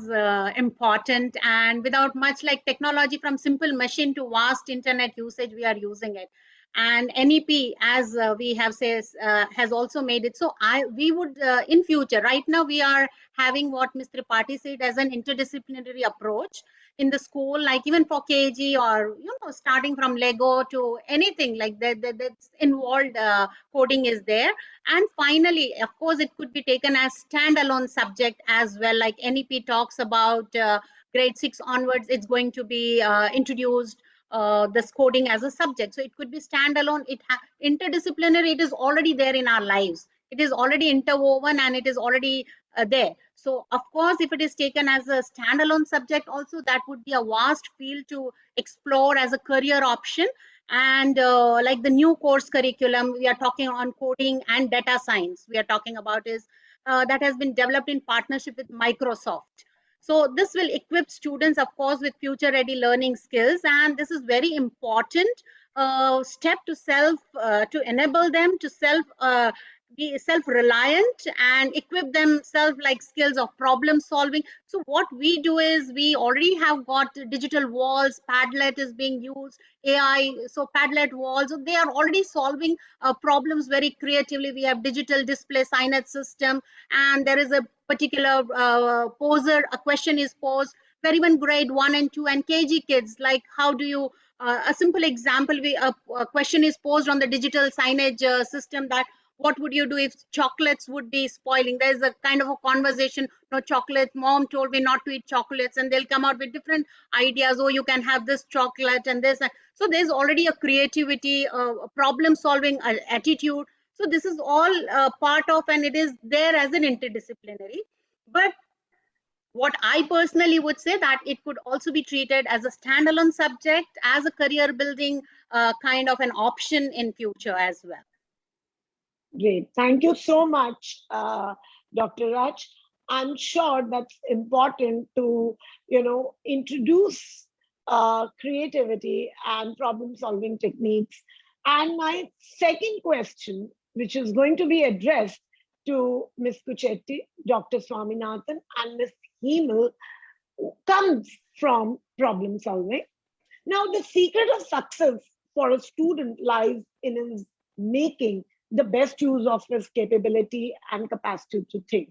Speaker 3: important, and without much like technology, from simple machine to vast internet usage, we are using it. And NEP, as we have says, has also made it. So we would in future, right now we are having what Mr. Tripathi said as an interdisciplinary approach in the school, like even for KG, or starting from Lego to anything like that's involved, coding is there. And finally, of course, it could be taken as standalone subject as well, like NEP talks about grade 6 onwards, it's going to be introduced, this coding as a subject. So it could be standalone, interdisciplinary, it is already there in our lives, it is already interwoven, and it is already there. So of course, if it is taken as a standalone subject also, that would be a vast field to explore as a career option. And like the new course curriculum, we are talking on coding and data science, we are talking about is that has been developed in partnership with Microsoft. So this will equip students, of course, with future ready learning skills, and this is very important step to enable them to be self-reliant and equip themselves like skills of problem solving. So what we do is we already have got digital walls, Padlet is being used, AI, so Padlet walls, so they are already solving problems very creatively. We have digital display signage system, and there is a particular poser, a question is posed where even grade 1 and 2 and KG kids, like how do you, a simple example, a question is posed on the digital signage system, that what would you do if chocolates would be spoiling? There's a kind of a conversation, no chocolate, mom told me not to eat chocolates, and they'll come out with different ideas. Oh, you can have this chocolate and this. So there's already a creativity, problem solving attitude. So this is all part of, and it is there as an interdisciplinary. But what I personally would say that it could also be treated as a standalone subject, as a career building kind of an option in future as well.
Speaker 2: Great. Thank you so much, Dr. Raj. I'm sure that's important to, introduce creativity and problem-solving techniques And my second question, which is going to be addressed to Ms. Kuchetti, Dr. Swaminathan, and Ms. Hemel, comes from problem solving. Now, the secret of success for a student lies in his making the best use of his capability and capacity to think.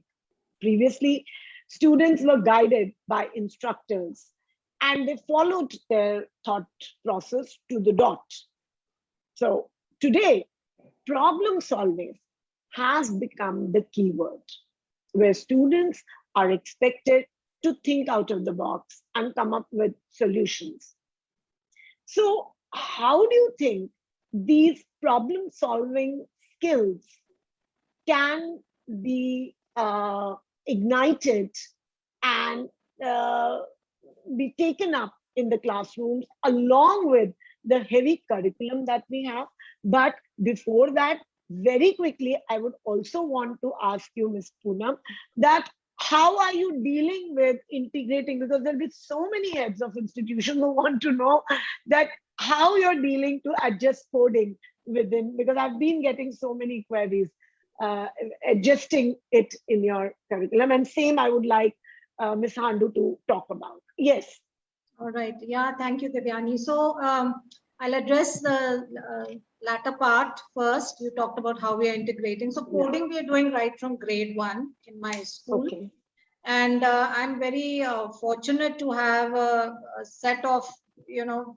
Speaker 2: Previously, students were guided by instructors and they followed their thought process to the dot. So today, problem solving has become the key word, where students are expected to think out of the box and come up with solutions. So how do you think these problem solving skills can be ignited and be taken up in the classrooms along with the heavy curriculum that we have? But before that, very quickly, I would also want to ask you, Ms. Poonam, that how are you dealing with integrating, because there'll be so many heads of institutions who want to know that how you're dealing to adjust coding within, because I've been getting so many queries, adjusting it in your curriculum. And same I would like Ms. Handu to talk about. Yes.
Speaker 4: All right. Yeah, thank you, Devyani. So I'll address the latter part first. You talked about how we are integrating. So coding we are doing right from grade 1 in my school.
Speaker 2: Okay.
Speaker 4: And I'm very fortunate to have a set of,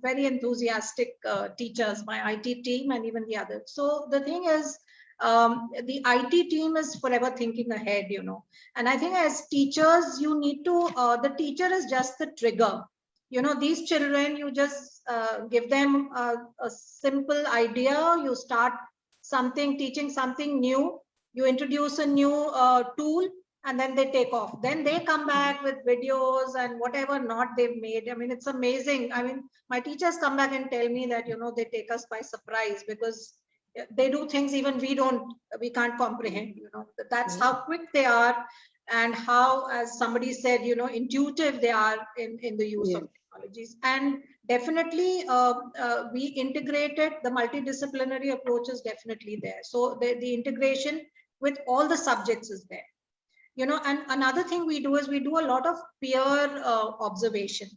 Speaker 4: very enthusiastic teachers, my IT team and even the others. So the thing is, the IT team is forever thinking ahead, and I think as teachers, you need to, the teacher is just the trigger. These children, you just give them a simple idea, you start something, teaching something new, you introduce a new tool, and then they take off. Then they come back with videos and whatever not they've made. I mean, it's amazing. I mean, my teachers come back and tell me that, they take us by surprise because they do things even we can't comprehend, that's how quick they are and how, as somebody said, intuitive they are in the use of technologies. And definitely we integrated, the multidisciplinary approach is definitely there. So the integration with all the subjects is there. And another thing we do is we do a lot of peer observation.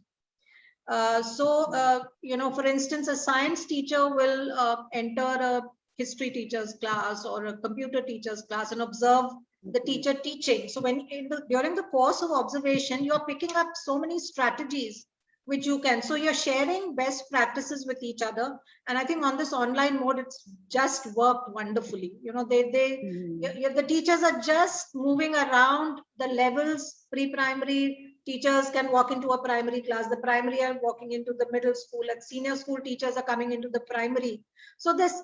Speaker 4: For instance, a science teacher will enter a history teacher's class or a computer teacher's class and observe the teacher teaching. So when during the course of observation, you're picking up so many strategies which you can. So you're sharing best practices with each other. And I think on this online mode, it's just worked wonderfully. The teachers are just moving around the levels. Pre-primary teachers can walk into a primary class. The primary are walking into the middle school, and senior school teachers are coming into the primary. So this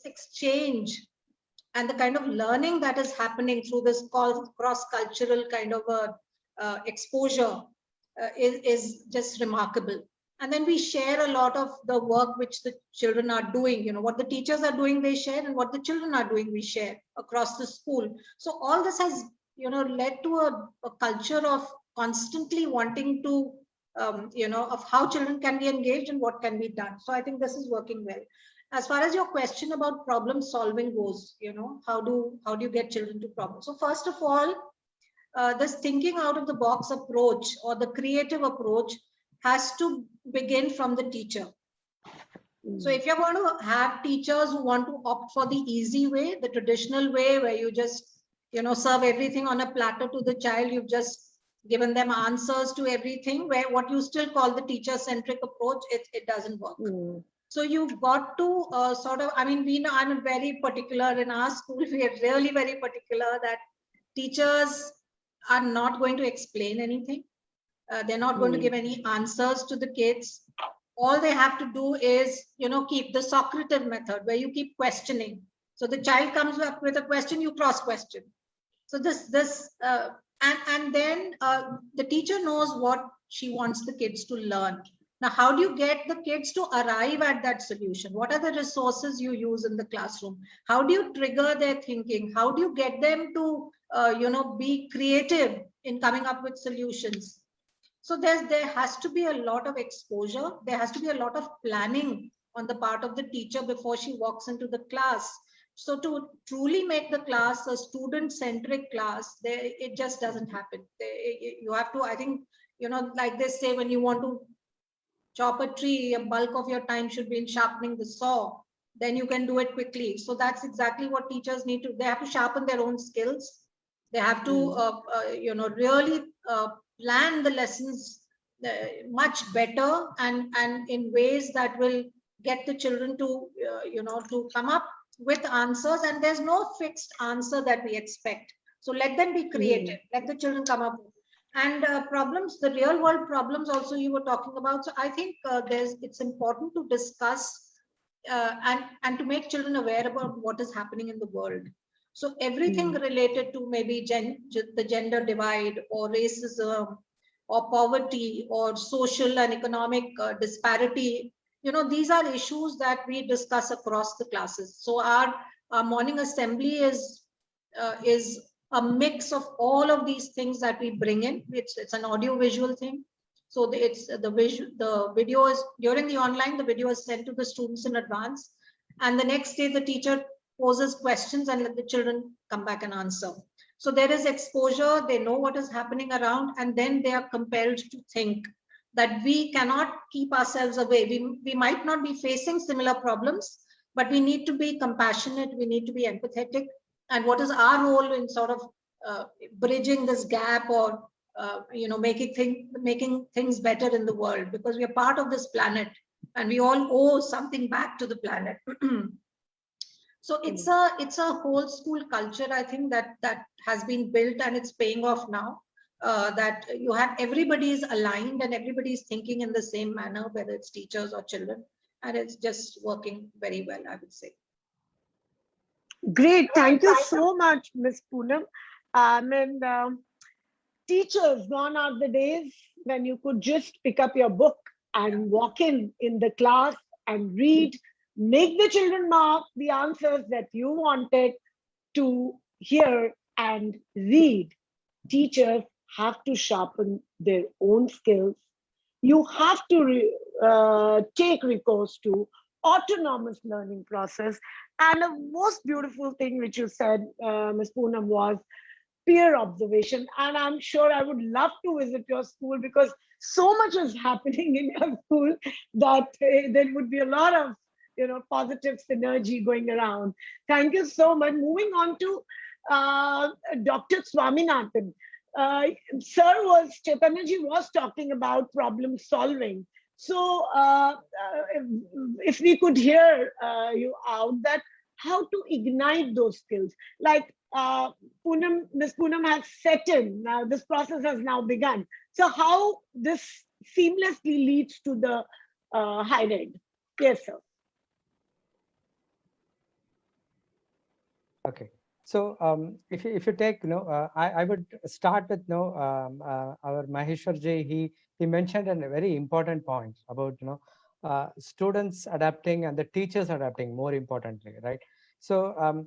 Speaker 4: exchange and the kind of learning that is happening through this cross-cultural kind of exposure is just remarkable. And then we share a lot of the work which the children are doing. What the teachers are doing, they share, and what the children are doing, we share across the school. So all this has, led to a culture of constantly wanting to, of how children can be engaged and what can be done. So I think this is working well. As far as your question about problem solving goes, how do you get children to problem? So first of all, this thinking out of the box approach or the creative approach has to begin from the teacher. So if you're going to have teachers who want to opt for the easy way, the traditional way where you just, serve everything on a platter to the child, you've just given them answers to everything, where what you still call the teacher-centric approach, it doesn't work. So you've got to I'm very particular in our school. We are really very particular that teachers are not going to explain anything. They're not going to give any answers to the kids. All they have to do is, keep the Socrative method where you keep questioning. So the child comes up with a question, you cross question. So and then the teacher knows what she wants the kids to learn. Now, how do you get the kids to arrive at that solution? What are the resources you use in the classroom? How do you trigger their thinking? How do you get them to, be creative in coming up with solutions? So there has to be a lot of exposure. There has to be a lot of planning on the part of the teacher before she walks into the class. So to truly make the class a student-centric class, it just doesn't happen. You have to, I think, like they say, when you want to chop a tree, a bulk of your time should be in sharpening the saw. Then you can do it quickly. So that's exactly what teachers need to. They have to sharpen their own skills. They have to, really plan the lessons much better and in ways that will get the children to, to come up with answers. And there's no fixed answer that we expect. So let them be creative. Let the children come up with. And problems, the real world problems also you were talking about. So I think it's important to discuss and to make children aware about what is happening in the world. So everything related to maybe the gender divide or racism or poverty or social and economic disparity, these are issues that we discuss across the classes. So our morning assembly is a mix of all of these things that we bring in. It's an audio visual thing. So the video is during the online, the video is sent to the students in advance. And the next day the teacher poses questions and let the children come back and answer. So there is exposure, they know what is happening around, and then they are compelled to think that we cannot keep ourselves away. We might not be facing similar problems, but we need to be compassionate, we need to be empathetic. And what is our role in sort of bridging this gap or making things better in the world, because we are part of this planet and we all owe something back to the planet. So it's a whole school culture, I think, that has been built and it's paying off now. That you have everybody is aligned and everybody is thinking in the same manner, whether it's teachers or children, and it's just working very well, I would say.
Speaker 2: Great, thank you so much, Ms. Poonam. And teachers, gone are the days when you could just pick up your book and walk in the class and read, make the children mark the answers that you wanted to hear and read. Teachers have to sharpen their own skills. You have to take recourse to autonomous learning process. And the most beautiful thing which you said, Ms. Poonam, was peer observation. And I'm sure I would love to visit your school because so much is happening in your school that there would be a lot of positive synergy going around. Thank you so much. Moving on to Dr. Swaminathan. Chaitanyaji was talking about problem solving. So if we could hear you out, that how to ignite those skills. Like Ms. Poonam has set in, now this process has now begun. So how this seamlessly leads to the higher end. Yes, sir.
Speaker 9: Okay. So if you take, I would start with, our Maheshwarji, he mentioned a very important point about, students adapting and the teachers adapting, more importantly, right? So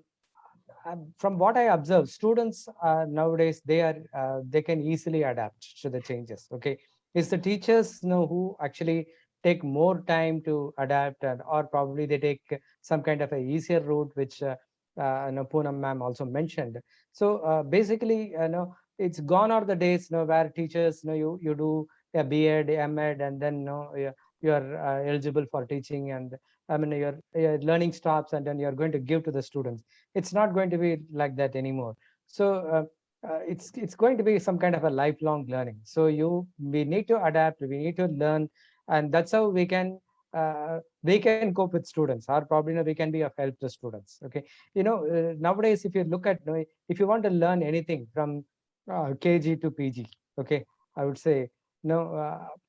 Speaker 9: from what I observe, students nowadays, they can easily adapt to the changes. Okay, it's the teachers who actually take more time to adapt, or probably they take some kind of a easier route, which Poonam ma'am also mentioned. So basically, it's gone are the days where teachers, you do a B.Ed, M.Ed, and then you are eligible for teaching, and your learning stops, and then you're going to give to the students. It's not going to be like that anymore. So it's going to be some kind of a lifelong learning. So we need to adapt, we need to learn, and that's how we can cope with students, or probably we can be of help to students. Okay, nowadays, if you look at, if you want to learn anything from KG to PG, okay, I would say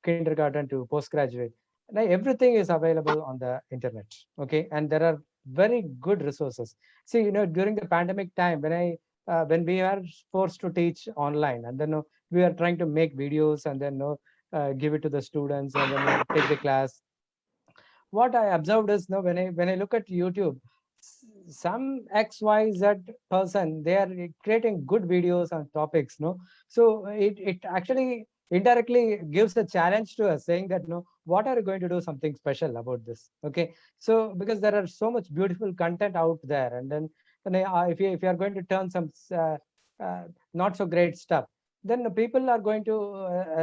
Speaker 9: kindergarten to postgraduate, now everything is available on the internet. Okay, and there are very good resources. See, during the pandemic time, when we are forced to teach online, and then we are trying to make videos and then give it to the students and then take the class. What I observed is, when I look at YouTube, some XYZ person, they are creating good videos on topics. So it actually indirectly gives a challenge to us, saying that, no, what are you going to do something special about this? Okay, so because there are so much beautiful content out there, and then if you are going to turn some uh, not so great stuff, then the people are going to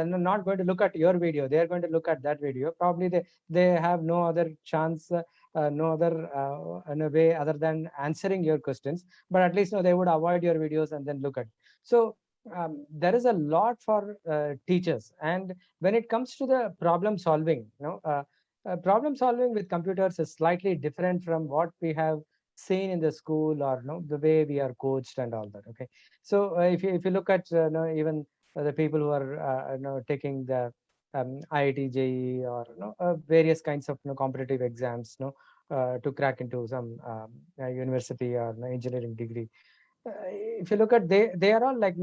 Speaker 9: not going to look at your video. They are going to look at that video. Probably they have no other chance, no other in a way other than answering your questions, but at least, they would avoid your videos and then look at. So there is a lot for teachers. And when it comes to the problem solving, problem solving with computers is slightly different from what we have seen in the school, or the way we are coached and all that. Okay, so if you look at even the people who are taking the IIT JEE, or various kinds of competitive exams, to crack into some university or engineering degree. If you look at, they are all like,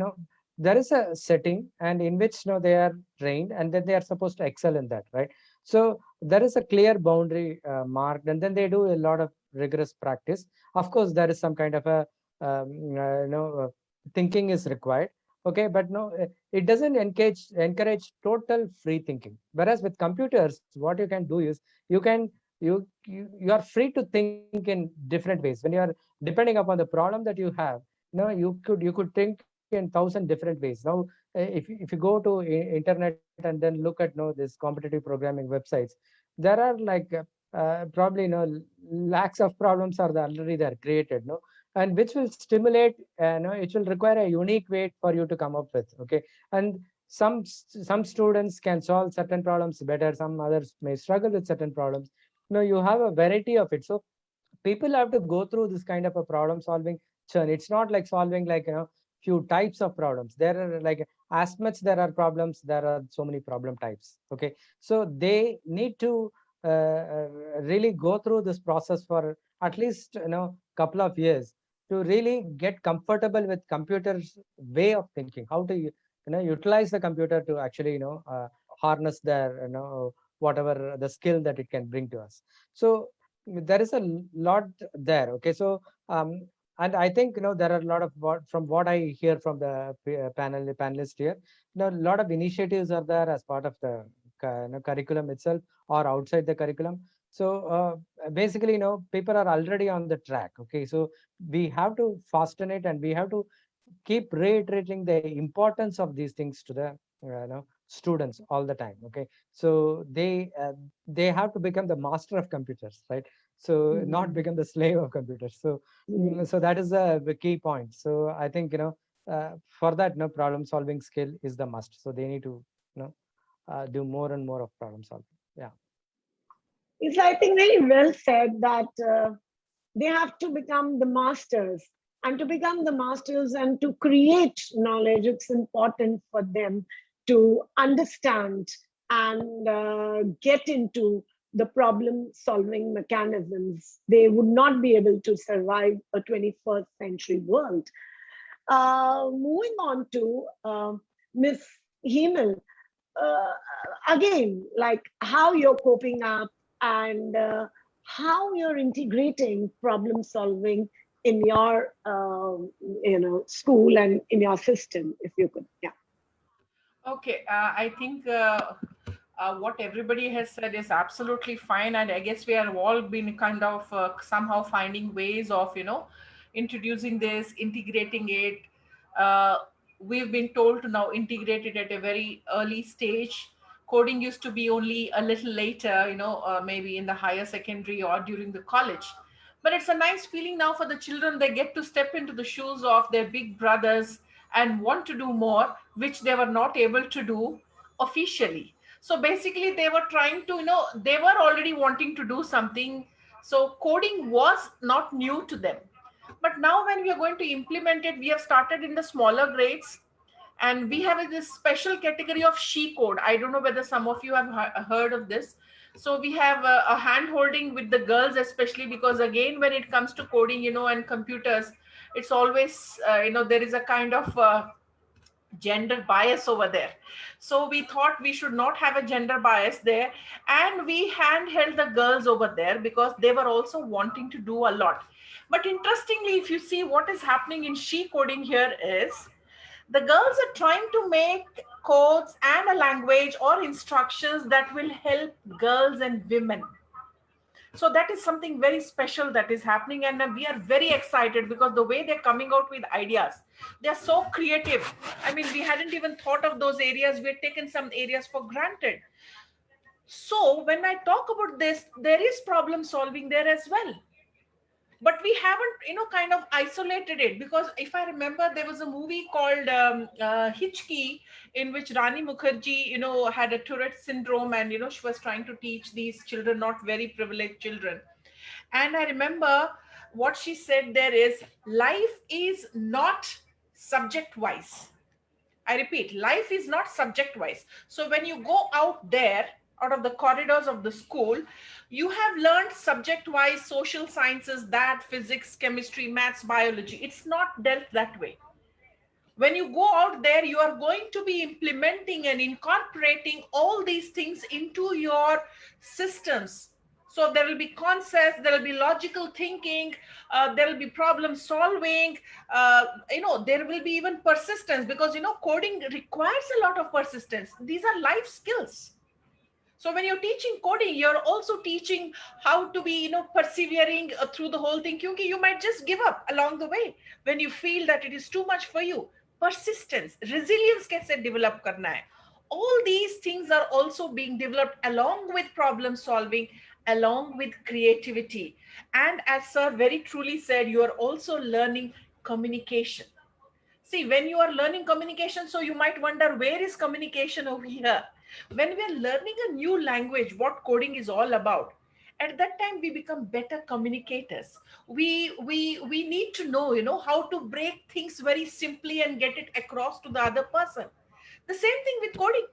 Speaker 9: there is a setting, and in which they are trained, and then they are supposed to excel in that, right? So there is a clear boundary marked, and then they do a lot of rigorous practice. Of course, there is some kind of a thinking is required. Okay, but no, it doesn't encourage total free thinking. Whereas with computers, what you can do is, you can you are free to think in different ways. When you are depending upon the problem that you have, you could think in 1,000 different ways. Now, if you go to internet and then look at this competitive programming websites, there are like probably lakhs of problems are already there created, and which will stimulate, it will require a unique way for you to come up with. Okay, and some students can solve certain problems better, some others may struggle with certain problems. You have a variety of it. So people have to go through this kind of a problem solving churn. It's not like solving like few types of problems. There are like, as much there are problems, there are so many problem types. Okay, so they need to really go through this process for at least couple of years, to really get comfortable with computers way of thinking, how to utilize the computer to actually harness their whatever the skill that it can bring to us. So there is a lot there. Okay, so and I think there are a lot of from what I hear from the panelists here, a lot of initiatives are there as part of the curriculum itself, or outside the curriculum. So basically, people are already on the track. Okay, so we have to fasten it, and we have to keep reiterating the importance of these things to the students all the time. Okay, so they have to become the master of computers, right? So not become the slave of computers. So so that is the key point. So I think for that, problem solving skill is the must. So they need to do more and more of problem solving. Yeah,
Speaker 2: it's, I think, very well said that they have to become the masters. And to become the masters and to create knowledge, it's important for them to understand and get into the problem solving mechanisms. They would not be able to survive a 21st century world. Moving on to Miss Hemal, again, like how you're coping up, and how you're integrating problem solving in your school and in your system, if you could. Yeah.
Speaker 5: Okay, I think what everybody has said is absolutely fine, and I guess we have all been kind of somehow finding ways of introducing this, integrating it. We've been told to now integrate it at a very early stage. Coding used to be only a little later, maybe in the higher secondary or during the college. But it's a nice feeling now for the children. They get to step into the shoes of their big brothers and want to do more, which they were not able to do officially. So basically, they were trying to, they were already wanting to do something. So coding was not new to them. But now when we are going to implement it, we have started in the smaller grades, and we have this special category of she code. I don't know whether some of you have heard of this. So we have a hand holding with the girls, especially because again, when it comes to coding, and computers, it's always, there is a kind of gender bias over there. So we thought we should not have a gender bias there. And we handheld the girls over there because they were also wanting to do a lot. But interestingly, if you see what is happening in she coding here is, The girls are trying to make codes and a language or instructions that will help girls and women. So that is something very special that is happening, and we are very excited because the way they're coming out with ideas, they're so creative. I mean, we hadn't even thought of those areas. We've taken some areas for granted. So when I talk about this, there is problem solving there as well. But we haven't, kind of isolated it, because if I remember, there was a movie called Hitchki, in which Rani Mukherjee, had a Tourette syndrome, and, she was trying to teach these children, not very privileged children. And I remember what she said there is, life is not subject wise. I repeat, life is not subject wise. So when you go out there, out of the corridors of the school, you have learned subject wise social sciences, that physics, chemistry, maths, biology. It's not dealt that way. When you go out there, you are going to be implementing and incorporating all these things into your systems. So there will be concepts, there will be logical thinking, there will be problem solving, there will be even persistence, because, coding requires a lot of persistence. These are life skills. So when you're teaching coding, you're also teaching how to be, persevering through the whole thing. Because you might just give up along the way when you feel that it is too much for you. Persistence, resilience kaise develop karna hai. All these things are also being developed along with problem solving, along with creativity. And as sir very truly said, you are also learning communication. See, when you are learning communication, so you might wonder, where is communication over here? When we are learning a new language, what coding is all about, at that time we become better communicators. We need to know, how to break things very simply and get it across to the other person. The same thing with coding.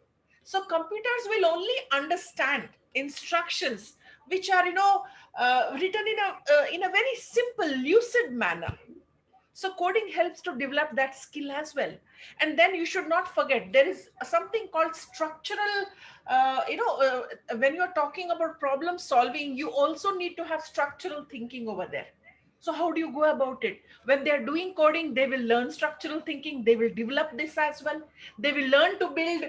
Speaker 5: So computers will only understand instructions which are, written in a very simple, lucid manner. So coding helps to develop that skill as well. And then you should not forget, there is something called structural, when you're talking about problem solving, you also need to have structural thinking over there. So how do you go about it? When they're doing coding, they will learn structural thinking. They will develop this as well. They will learn to build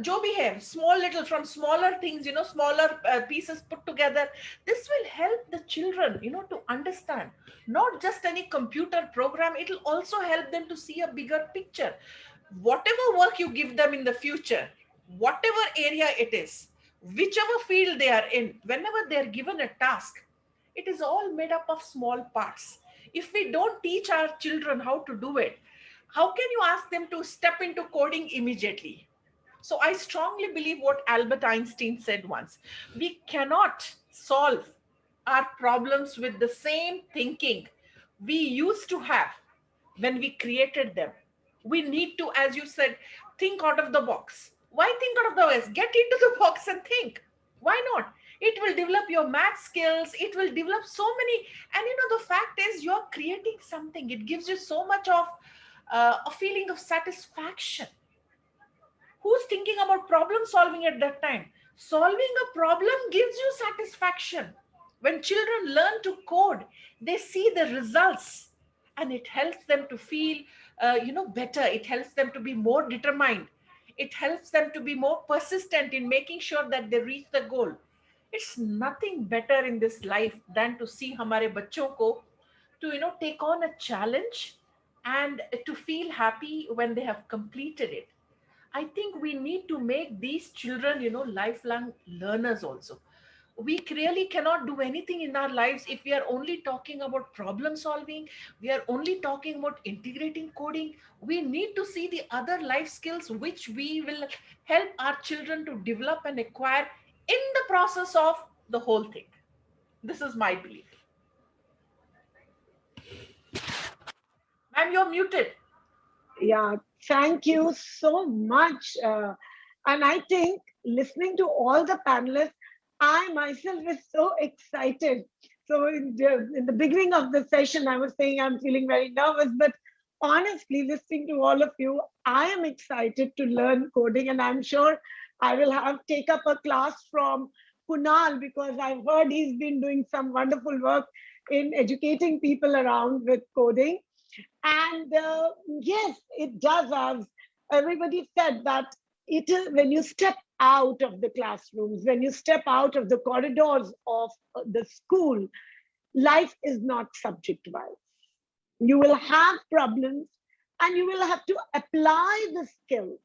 Speaker 5: jo bhi hai, small little, from smaller things, smaller pieces put together. This will help the children, to understand not just any computer program. It will also help them to see a bigger picture. Whatever work you give them in the future, whatever area it is, whichever field they are in, whenever they're given a task, it is all made up of small parts. If we don't teach our children how to do it, how can you ask them to step into coding immediately? So I strongly believe what Albert Einstein said once. We cannot solve our problems with the same thinking we used to have when we created them. We need to, as you said, think out of the box. Why think out of the box? Get into the box and think. Why not? It will develop your math skills. It will develop so many. And the fact is, you're creating something. It gives you so much of a feeling of satisfaction. Who's thinking about problem solving at that time? Solving a problem gives you satisfaction. When children learn to code, they see the results, and it helps them to feel, better. It helps them to be more determined. It helps them to be more persistent in making sure that they reach the goal. It's nothing better in this life than to see hamare bachon ko to, take on a challenge and to feel happy when they have completed it. I think we need to make these children, lifelong learners also. We really cannot do anything in our lives if we are only talking about problem solving. We are only talking about integrating coding. We need to see the other life skills which we will help our children to develop and acquire in the process of the whole thing. This is my belief. Ma'am, you're muted.
Speaker 2: Yeah, thank you so much. And I think listening to all the panelists, I myself is so excited. So in the beginning of the session, I was saying I'm feeling very nervous, but honestly, listening to all of you, I am excited to learn coding, and I'm sure I will take up a class from Kunal, because I've heard he's been doing some wonderful work in educating people around with coding. And yes, it does, as everybody said, that it is when you step out of the classrooms, when you step out of the corridors of the school, life is not subject-wise. You will have problems and you will have to apply the skills.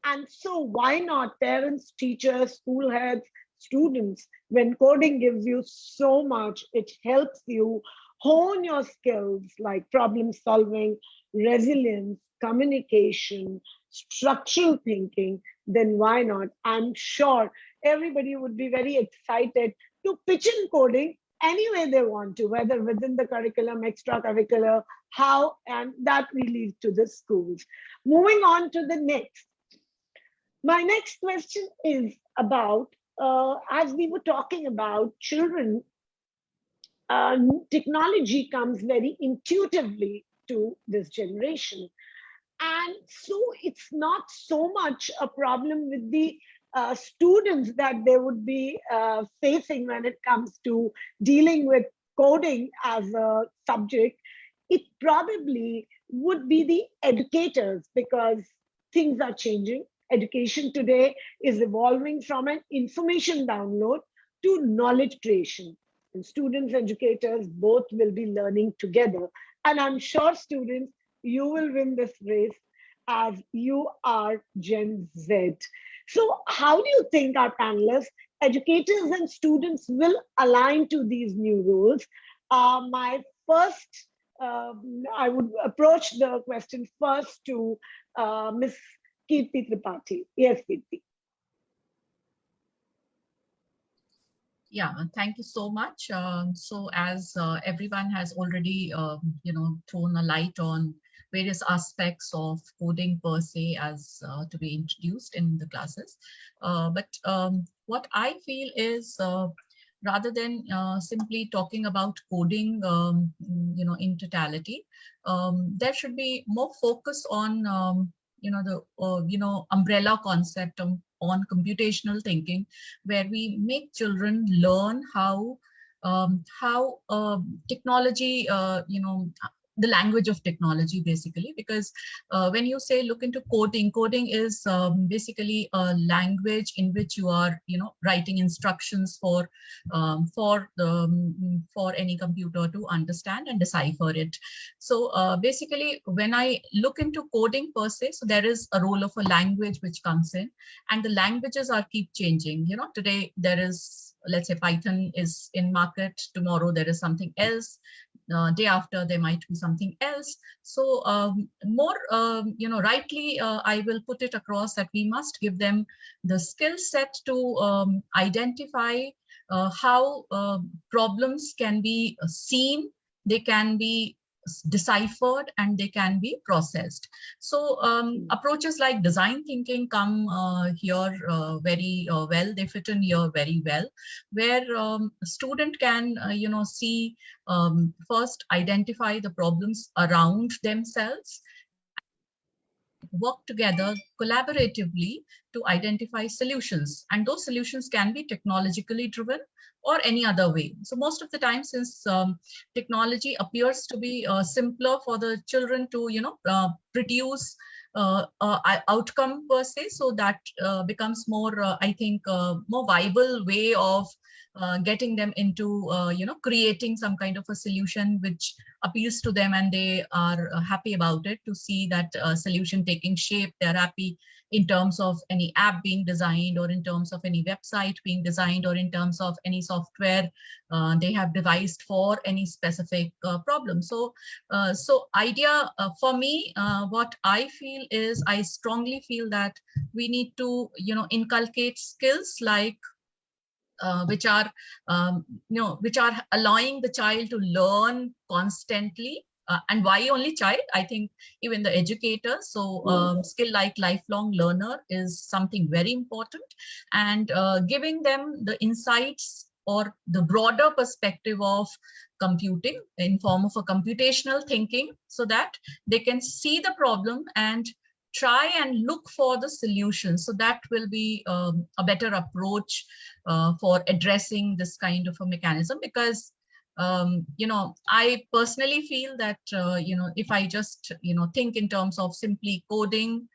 Speaker 2: And so why not parents, teachers, school heads, students, when coding gives you so much, it helps you hone your skills like problem solving, resilience, communication, structural thinking, then why not? I'm sure everybody would be very excited to pitch in coding any way they want to, whether within the curriculum, extracurricular, how, and that we leave to the schools. Moving on to the next. My next question is about, as we were talking about children, technology comes very intuitively to this generation. And so it's not so much a problem with the students that they would be facing when it comes to dealing with coding as a subject. It probably would be the educators, because things are changing. Education today is evolving from an information download to knowledge creation. And students, educators, both will be learning together. And I'm sure students, you will win this race as you are Gen Z. So how do you think our panelists, educators and students will align to these new rules? My first, I would approach the question first to Ms. Kirti Tripathi. Yes, Kirti.
Speaker 7: Yeah, thank you so much. So as everyone has already, thrown a light on various aspects of coding per se as to be introduced in the classes. But what I feel is, rather than simply talking about coding, in totality, there should be more focus on, the umbrella concept on computational thinking, where we make children learn how technology, the language of technology, basically, because when you say look into coding, coding is basically a language in which you are, writing instructions for any computer to understand and decipher it. So basically, when I look into coding per se, so there is a role of a language which comes in, and the languages are keep changing. Today there is, let's say, Python is in market. Tomorrow there is something else. Day after there might be something else. So rightly, I will put it across that we must give them the skill set to identify how problems can be seen, they can be deciphered, and they can be processed. So approaches like design thinking come here very well. They fit in here very well, where a student can see, first identify the problems around themselves, work together collaboratively to identify solutions, and those solutions can be technologically driven or any other way. So most of the time, since technology appears to be simpler for the children to produce outcome per se, so that becomes more, I think, more viable way of getting them into creating some kind of a solution which appeals to them, and they are happy about it, to see that solution taking shape. They're happy in terms of any app being designed, or in terms of any website being designed, or in terms of any software they have devised for any specific problem. So idea for me, what I feel is, I strongly feel that we need to inculcate skills like which are allowing the child to learn constantly. And why only child? I think even the educator. So skill like lifelong learner is something very important, and giving them the insights or the broader perspective of computing in form of a computational thinking, so that they can see the problem and try and look for the solution. So that will be a better approach for addressing this kind of a mechanism, because I personally feel that, if I just, think in terms of simply coding,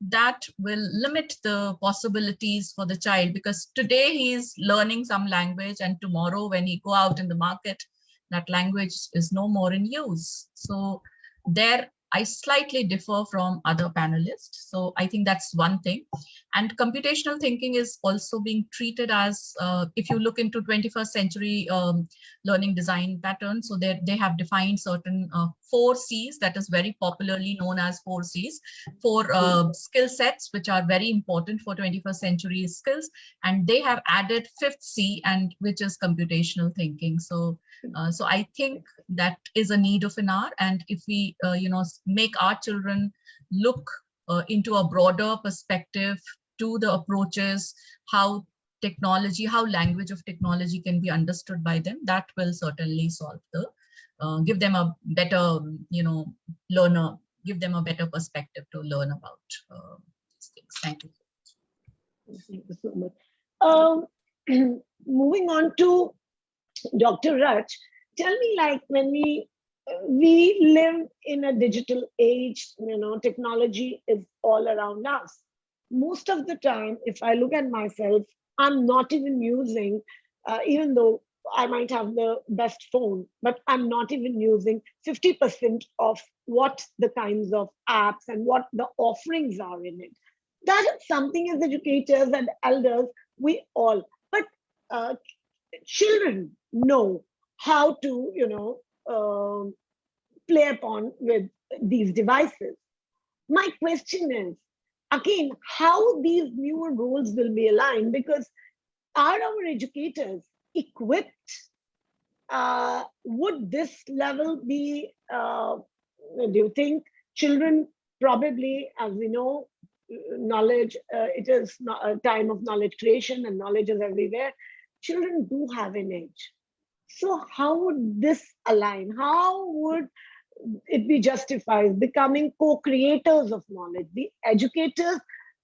Speaker 7: that will limit the possibilities for the child, because today he is learning some language and tomorrow when he go out in the market, that language is no more in use. So there I slightly differ from other panelists. So I think that's one thing. And computational thinking is also being treated as, if you look into 21st century learning design patterns, so they have defined certain 4 C's, that is very popularly known as 4 C's, 4 skill sets, which are very important for 21st century skills. And they have added 5th C, and which is computational thinking. So I think that is a need of an hour. And if we, make our children look into a broader perspective to the approaches, how language of technology can be understood by them, that will certainly solve give them a better, learner, give them a better perspective to learn about these things. Thank you.
Speaker 2: Thank you so much. Moving on to Dr. Raj, tell me, like, when we live in a digital age, technology is all around us. Most of the time, if I look at myself, I'm not even using, even though I might have the best phone, but I'm not even using 50% of what the kinds of apps and what the offerings are in it. That is something as educators and elders, we all, but children know how to, play upon with these devices. My question is, again, how these newer roles will be aligned, because are our educators equipped? Would this level be, do you think children probably, as we know, knowledge, it is a time of knowledge creation and knowledge is everywhere. Children do have an edge. So how would this align? How would it be justified becoming co-creators of knowledge, the educators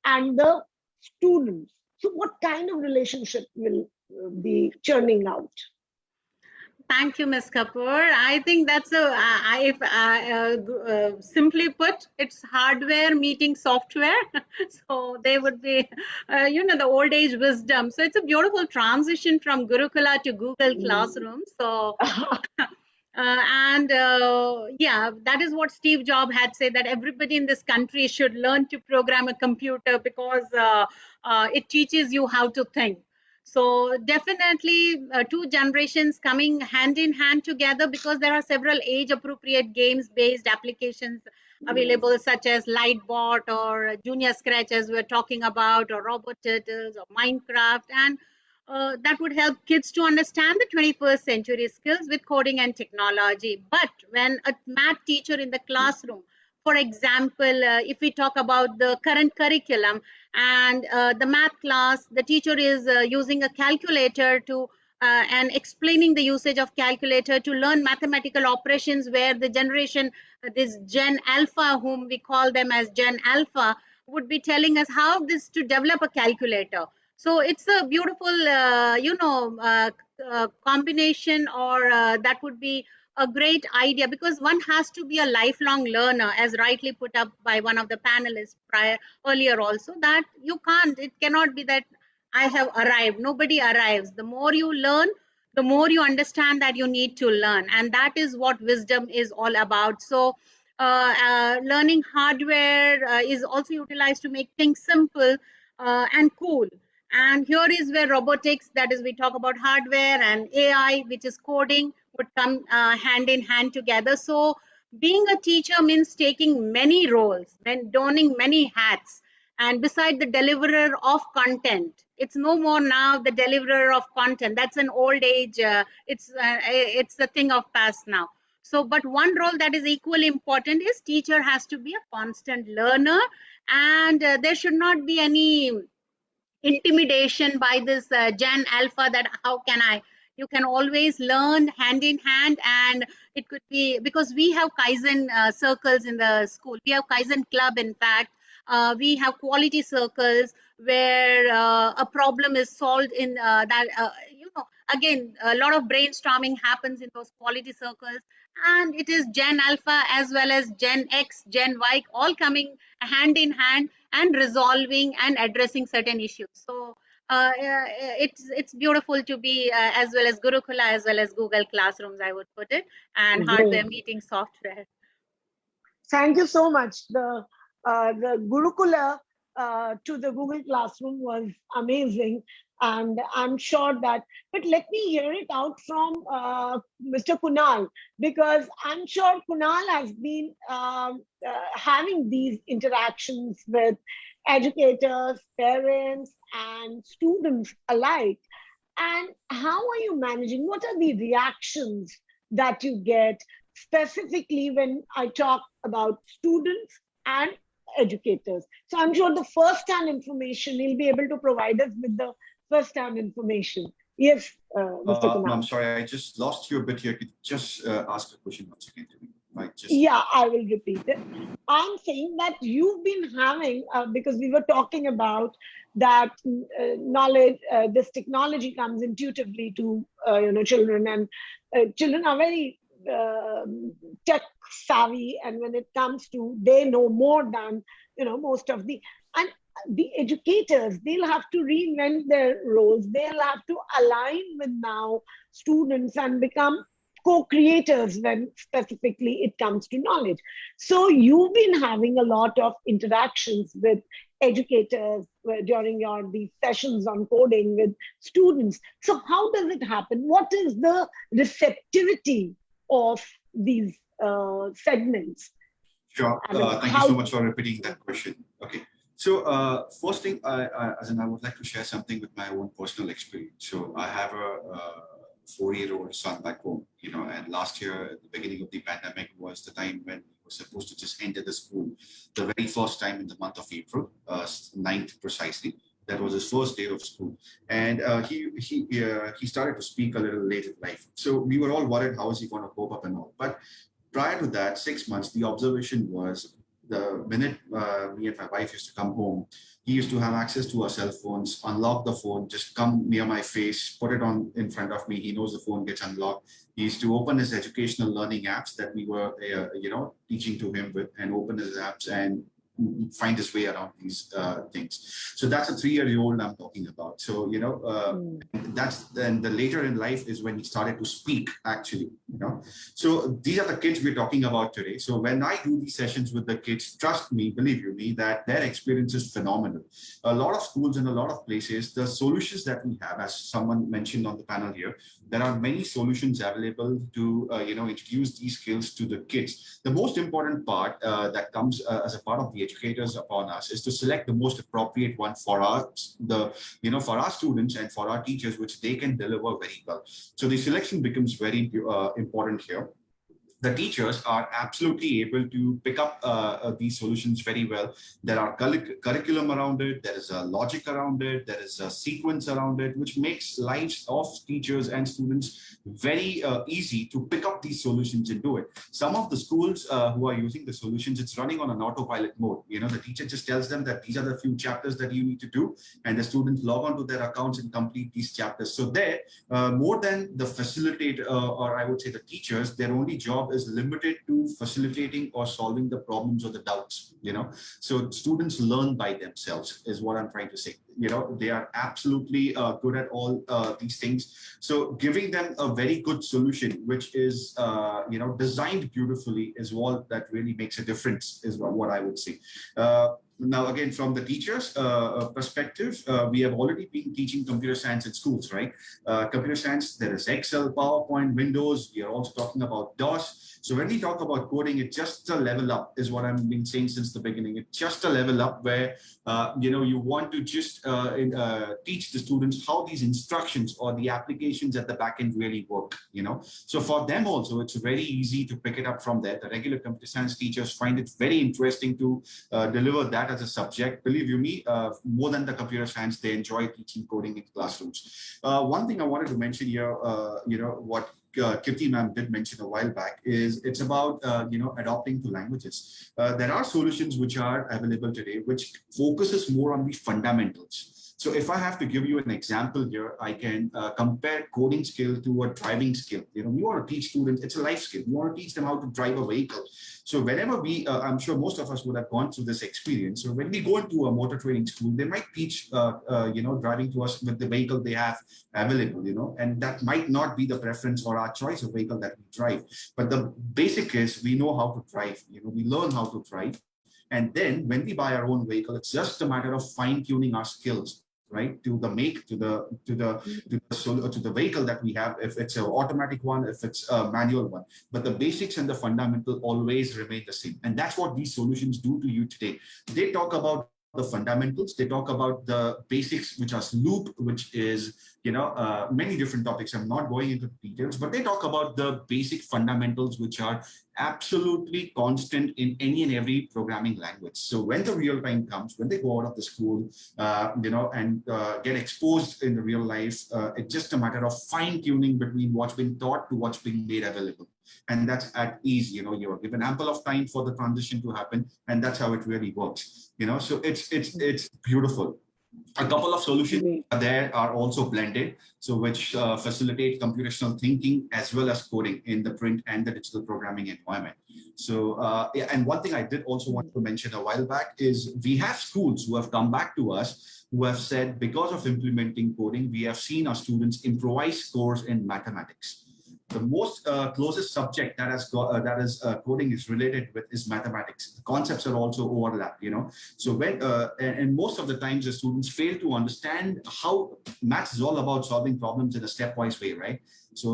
Speaker 2: and the students? So what kind of relationship will be churning out?
Speaker 3: Thank you, Ms. Kapoor. I think that's simply put, it's hardware meeting software. So they would be, the old age wisdom. So it's a beautiful transition from Gurukula to Google Classroom. So, yeah, that is what Steve Jobs had said, that everybody in this country should learn to program a computer because it teaches you how to think. So definitely 2 generations coming hand in hand together, because there are several age appropriate games based applications available, such as Lightbot or Junior Scratch, as we're talking about, or Robot Turtles or Minecraft. And that would help kids to understand the 21st century skills with coding and technology. But when a math teacher in the classroom, for example, if we talk about the current curriculum and the math class, the teacher is using a calculator to and explaining the usage of calculator to learn mathematical operations, where the generation, this Gen Alpha, whom we call them as Gen Alpha, would be telling us how this to develop a calculator. So it's a beautiful, combination, or that would be a great idea, because one has to be a lifelong learner, as rightly put up by one of the panelists earlier also, that it cannot be that I have arrived. Nobody arrives. The more you learn, the more you understand that you need to learn. And that is what wisdom is all about. So learning hardware is also utilized to make things simple and cool. And here is where robotics, that is, we talk about hardware, and AI, which is coding, would come hand in hand together. So being a teacher means taking many roles and donning many hats. And beside the deliverer of content, it's no more now the deliverer of content. That's an old age. It's a thing of past now. So, but one role that is equally important is teacher has to be a constant learner, and there should not be any intimidation by this Gen Alpha, that how can you can always learn hand in hand. And it could be, because we have Kaizen circles in the school, we have Kaizen club, in fact, we have quality circles where a problem is solved in again, a lot of brainstorming happens in those quality circles, and it is Gen Alpha as well as Gen X, Gen Y, all coming hand in hand and resolving and addressing certain issues. So it's beautiful to be as well as Gurukula as well as Google Classrooms, I would put it, and hardware
Speaker 2: Great.
Speaker 3: meeting software.
Speaker 2: Thank you so much. The Gurukula to the Google Classroom was amazing, and I'm sure that. But let me hear it out from Mr. Kunal, because I'm sure Kunal has been having these interactions with educators, parents, and students alike. And how are you managing? What are the reactions that you get specifically when I talk about students and educators? So I'm sure the first-hand information, he'll be able to provide us with the first-hand information. Yes, Mr. Kunal.
Speaker 6: No, I'm sorry, I just lost you a bit here. Could you just ask the question once again to me?
Speaker 2: Yeah, I will repeat it. I'm saying that you've been having, because we were talking about that knowledge, this technology comes intuitively to children, and children are very tech savvy, and when it comes to, they know more than most of the, and the educators, they'll have to reinvent their roles. They'll have to align with now students and become co-creators when specifically it comes to knowledge. So you've been having a lot of interactions with educators during these sessions on coding with students. So how does it happen? What is the receptivity of these segments?
Speaker 6: Sure. Thank you so much for repeating that question. Okay. So first thing, I would like to share something with my own personal experience. So I have a 4-year-old son back home, and last year at the beginning of the pandemic was the time when we were supposed to just enter the school, the very first time in the month of April, 9th precisely. That was his first day of school, and he started to speak a little late in life. So we were all worried, how is he going to cope up and all. But prior to that, 6 months, the observation was the minute me and my wife used to come home, he used to have access to our cell phones, unlock the phone, just come near my face, put it on in front of me. He knows the phone gets unlocked. He used to open his educational learning apps that we were, teaching to him with, and open his apps and find his way around these things. So that's a 3-year-old I'm talking about. So, that's then the later in life is when he started to speak, actually, So these are the kids we're talking about today. So when I do these sessions with the kids, trust me, believe you me, that their experience is phenomenal. A lot of schools and a lot of places, the solutions that we have, as someone mentioned on the panel here, there are many solutions available to, introduce these skills to the kids. The most important part that comes as a part of the educators upon us is to select the most appropriate one for us, for our students and for our teachers, which they can deliver very well. So the selection becomes very important here. The teachers are absolutely able to pick up these solutions very well. There are curriculum around it, there is a logic around it, there is a sequence around it, which makes lives of teachers and students very easy to pick up these solutions and do it. Some of the schools who are using the solutions, it's running on an autopilot mode. The teacher just tells them that these are the few chapters that you need to do, and the students log on to their accounts and complete these chapters. So there, more than the facilitator, or I would say the teachers, their only job is limited to facilitating or solving the problems or the doubts, So students learn by themselves is what I'm trying to say. They are absolutely good at all these things. So giving them a very good solution, which is, designed beautifully, is what that really makes a difference, is what I would say. Now, again, from the teachers' perspective, we have already been teaching computer science in schools, right? Computer science, there is Excel, PowerPoint, Windows. We are also talking about DOS. So when we talk about coding, it's just a level up, is what I've been saying since the beginning. It's just a level up where, you want to just teach the students how these instructions or the applications at the back end really work, So for them also, it's very easy to pick it up from there. The regular computer science teachers find it very interesting to deliver that as a subject. Believe you me, more than the computer science, they enjoy teaching coding in classrooms. One thing I wanted to mention here, what Kirti ma'am did mention a while back, is it's about adopting to languages. There are solutions which are available today which focuses more on the fundamentals. So if I have to give you an example here, I can compare coding skill to a driving skill. You want to teach students, it's a life skill. You want to teach them how to drive a vehicle. So whenever I'm sure most of us would have gone through this experience. So when we go into a motor training school, they might teach, driving to us with the vehicle they have available, and that might not be the preference or our choice of vehicle that we drive. But the basic is we know how to drive, we learn how to drive. And then when we buy our own vehicle, it's just a matter of fine tuning our skills, right, to the make, to the vehicle that we have, if it's an automatic one, if it's a manual one. But the basics and the fundamental always remain the same. And that's what these solutions do to you today. They talk about the fundamentals, they talk about the basics, which are loop, which is many different topics. I'm not going into details, but they talk about the basic fundamentals, which are absolutely constant in any and every programming language. So when the real time comes, when they go out of the school, and get exposed in the real life, it's just a matter of fine tuning between what's been taught to what's being made available. And that's at ease, you're given ample of time for the transition to happen. And that's how it really works, so it's beautiful. A couple of solutions there are also blended, so which facilitate computational thinking as well as coding in the print and the digital programming environment. So, and one thing I did also want to mention a while back is we have schools who have come back to us who have said, because of implementing coding, we have seen our students improvise scores in mathematics. The most closest subject that is coding is related with is mathematics. The concepts are also overlapped, So when and most of the times the students fail to understand how maths is all about solving problems in a stepwise way, right? So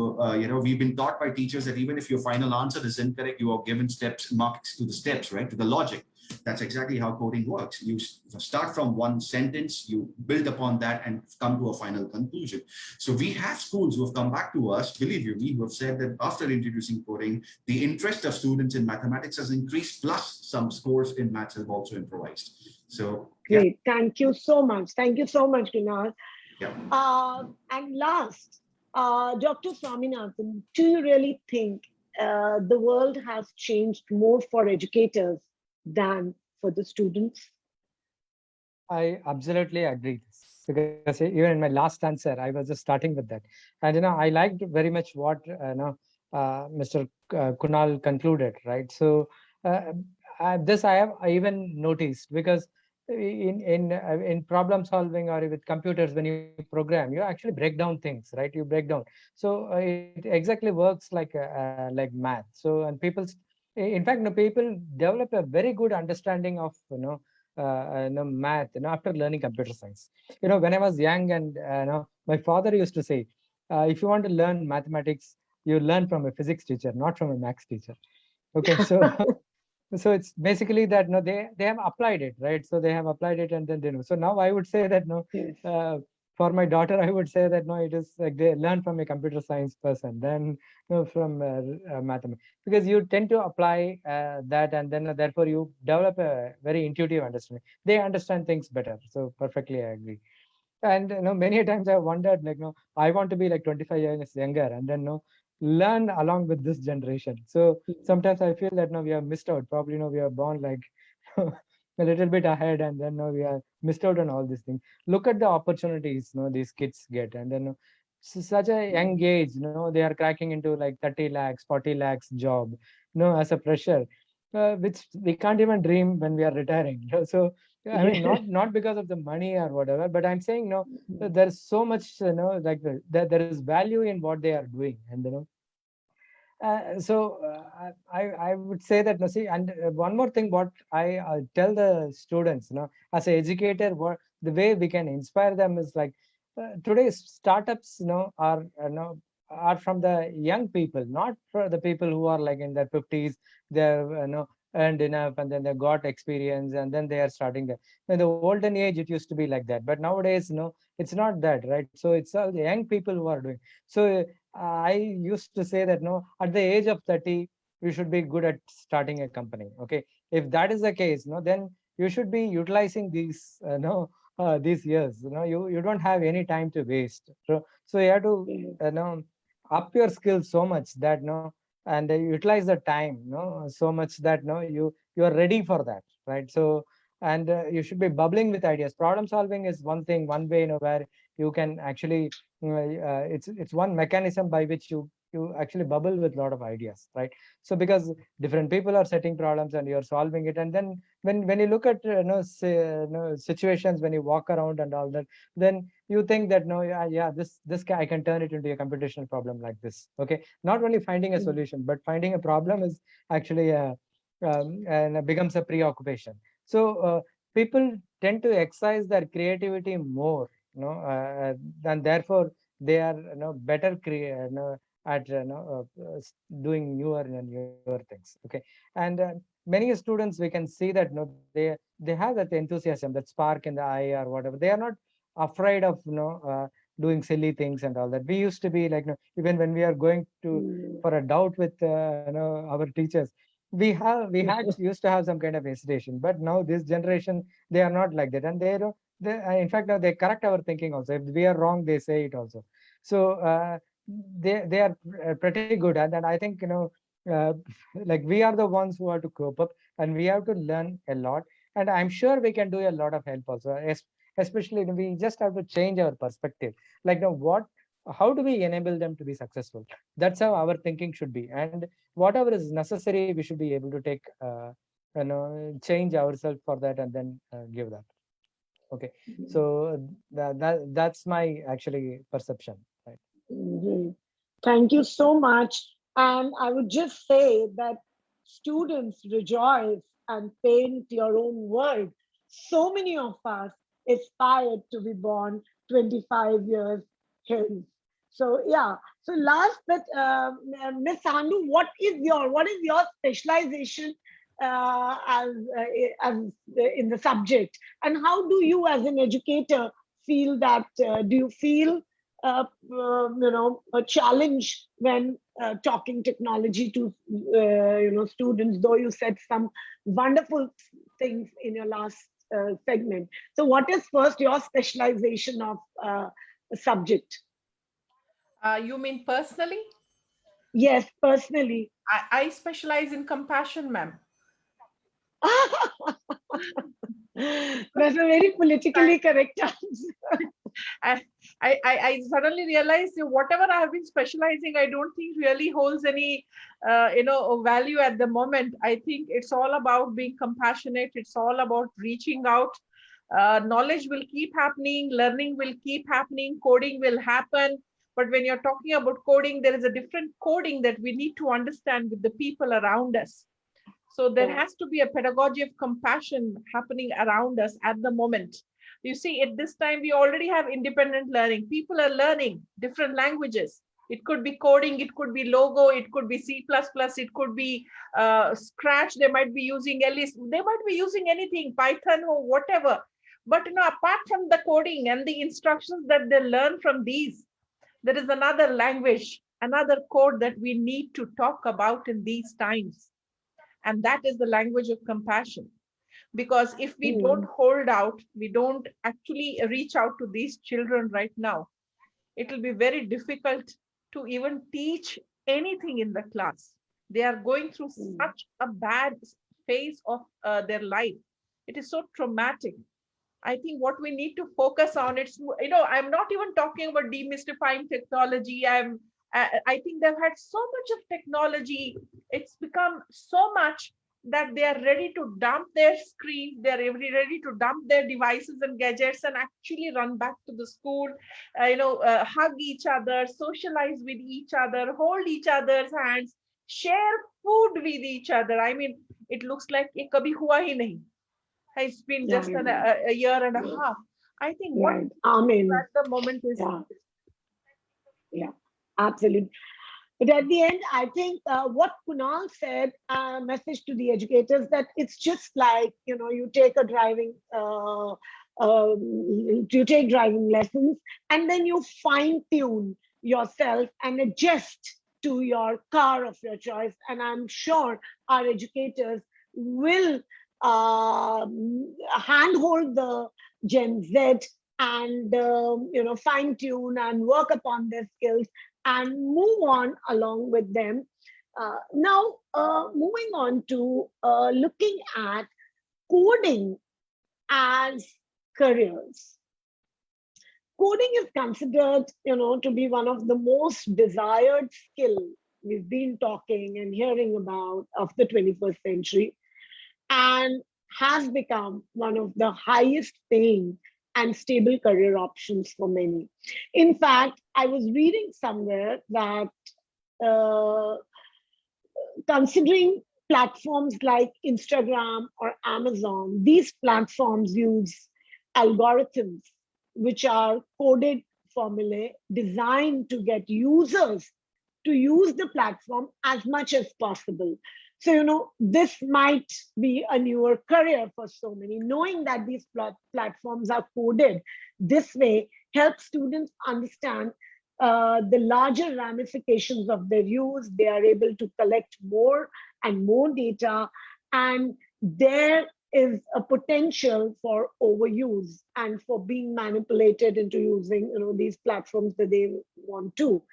Speaker 6: we've been taught by teachers that even if your final answer is incorrect, you are given marks to the steps, right, to the logic. That's exactly how coding works. You start from one sentence, you build upon that and come to a final conclusion. So we have schools who have come back to us, believe you me, who have said that after introducing coding, the interest of students in mathematics has increased, plus some scores in maths have also improvised. So
Speaker 2: great. Yeah. Thank you so much. Thank you so much, Kunal.
Speaker 6: Yeah.
Speaker 2: And last, Dr. Swaminathan, do you really think the world has changed more for educators than for the students?
Speaker 9: I absolutely agree. Because even in my last answer, I was just starting with that. And, I liked very much what, Mr. Kunal concluded, right? So this I even noticed, because in problem solving or with computers, when you program, you actually break down things, right? You break down. So it exactly works like math. So, and in fact, people develop a very good understanding of, math, after learning computer science. When I was young, and my father used to say, if you want to learn mathematics, you learn from a physics teacher, not from a maths teacher. Okay, so so it's basically that they have applied it, right? So they have applied it, and then they know. So now I would say that for my daughter, I would say that it is like they learn from a computer science person, then from mathematics, because you tend to apply that, and then therefore you develop a very intuitive understanding. They understand things better. So perfectly, I agree. And many times I wondered, I want to be like 25 years younger, and then learn along with this generation. So sometimes I feel that we are missed out. Probably we are born like a little bit ahead, and then we are missed out on all these things. Look at the opportunities these kids get, and then such a young age, they are cracking into like 30 lakhs, 40 lakhs job, as a fresher, which we can't even dream when we are retiring. So I mean, not because of the money or whatever, but I'm saying there's so much like there is value in what they are doing, and so I would say that see, and one more thing, what I tell the students, as an educator, what the way we can inspire them is like today's startups, are from the young people, not for the people who are like in their 50s. They're earned enough, and then they got experience, and then they are starting that. In the olden age, it used to be like that, but nowadays, it's not that, right? So it's all the young people who are doing. So I used to say that at the age of 30, you should be good at starting a company. Okay, if that is the case, then you should be utilizing these years. You don't have any time to waste. So you have to up your skills so much that and utilize the time so much that you are ready for that, right? So and you should be bubbling with ideas. Problem solving is one thing, one way, where you can actually, it's one mechanism by which you actually bubble with a lot of ideas, right? So because different people are setting problems and you're solving it, and then when you look at situations, when you walk around and all that, then you think that no, yeah, this I can turn it into a computational problem like this. Okay, not only finding a solution, but finding a problem is actually and it becomes a preoccupation. So people tend to exercise their creativity more, and therefore they are better at doing newer and newer things. Okay, and many students, we can see that they have that enthusiasm, that spark in the eye or whatever. They are not afraid of doing silly things and all that. We used to be like, even when we are going to for a doubt with our teachers, we had used to have some kind of hesitation, but now this generation, they are not like that, and in fact now they correct our thinking also. If we are wrong, they say it also. So they are pretty good, and I think uh, like we are the ones who have to cope up, and we have to learn a lot, and I'm sure we can do a lot of help also. Especially we just have to change our perspective, like how do we enable them to be successful? That's how our thinking should be, and whatever is necessary, we should be able to take change ourselves for that, and then give that. Okay, so that's my actually perception, right?
Speaker 2: Thank you so much. And I would just say that students rejoice and paint your own world. So many of us aspired to be born 25 years hence. So yeah. So last but Miss Sandu, what is your specialization as in the subject, and how do you as an educator feel that? Do you feel a challenge when talking technology to students, though you said some wonderful things in your last segment? So what is first your specialization of subject?
Speaker 5: You mean personally?
Speaker 2: Yes, personally.
Speaker 5: I specialize in compassion, ma'am.
Speaker 2: That's a very politically correct answer.
Speaker 5: I suddenly realized whatever I have been specializing, I don't think really holds any value at the moment. I think it's all about being compassionate. It's all about reaching out. Knowledge will keep happening, learning will keep happening, coding will happen. But when you're talking about coding, there is a different coding that we need to understand with the people around us. So there has to be a pedagogy of compassion happening around us at the moment. You see, at this time, we already have independent learning. People are learning different languages. It could be coding, it could be Logo, it could be C++, it could be Scratch. They might be using Alice. They might be using anything, Python or whatever. But apart from the coding and the instructions that they learn from these, there is another language, another code that we need to talk about in these times. And that is the language of compassion. Because if we don't hold out, we don't actually reach out to these children right now, it will be very difficult to even teach anything in the class. They are going through such a bad phase of their life. It is so traumatic. I think what we need to focus on, I'm not even talking about demystifying technology. I think they've had so much of technology. It's become so much that they are ready to dump their screens. They're ready to dump their devices and gadgets and actually run back to the school, hug each other, socialize with each other, hold each other's hands, share food with each other. I mean, it looks like ye kabhi hua hi nahi. It's been just a year and a half. I think what at the moment is.
Speaker 2: Yeah, absolutely. But at the end, I think what Kunal said, message to the educators, that it's just like, you take a driving, you take driving lessons, and then you fine tune yourself and adjust to your car of your choice. And I'm sure our educators will handhold the Gen Z and fine tune and work upon their skills and move on along with them. Now, moving on to looking at coding as careers. Coding is considered, to be one of the most desired skill we've been talking and hearing about of the 21st century, and has become one of the highest paying and stable career options for many. In fact, I was reading somewhere that considering platforms like Instagram or Amazon, these platforms use algorithms which are coded formulae designed to get users to use the platform as much as possible. So, this might be a newer career for so many. Knowing that these platforms are coded this way helps students understand the larger ramifications of their use. They are able to collect more and more data, and there is a potential for overuse and for being manipulated into using these platforms that they want to.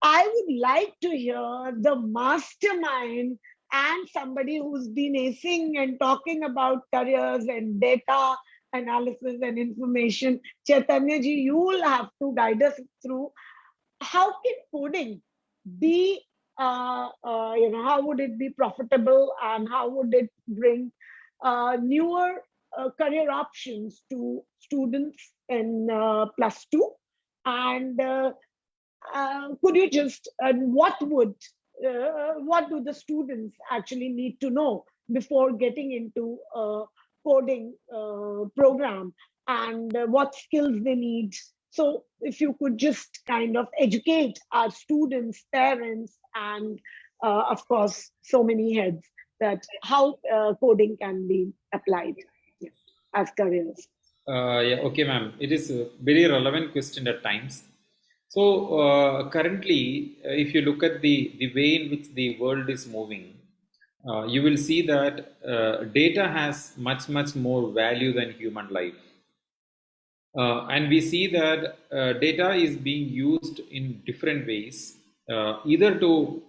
Speaker 2: I would like to hear the mastermind and somebody who's been acing and talking about careers and data analysis and information. Chaitanya ji, you will have to guide us through how can coding be, how would it be profitable, and how would it bring newer career options to students in +2? And could you just, what do the students actually need to know before getting into a coding program, and what skills they need? So if you could just kind of educate our students, parents, and of course, so many heads, that how coding can be applied as careers.
Speaker 8: Yeah, okay, ma'am. It is a very relevant question at times. So currently, if you look at the way in which the world is moving, you will see that data has much more value than human life. And we see that data is being used in different ways, either to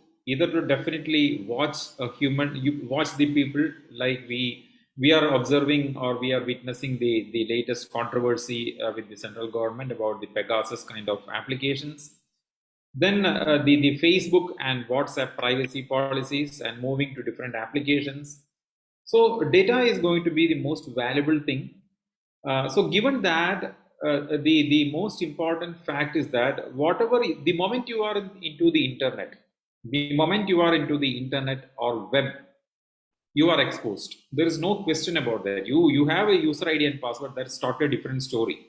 Speaker 8: definitely watch the people, like we are observing or we are witnessing the latest controversy with the central government about the Pegasus kind of applications. Then the Facebook and WhatsApp privacy policies, and moving to different applications. So data is going to be the most valuable thing. So given that, the most important fact is that the moment you are into the internet or web, you are exposed. There is no question about that. You have a user ID and password, that's totally a different story.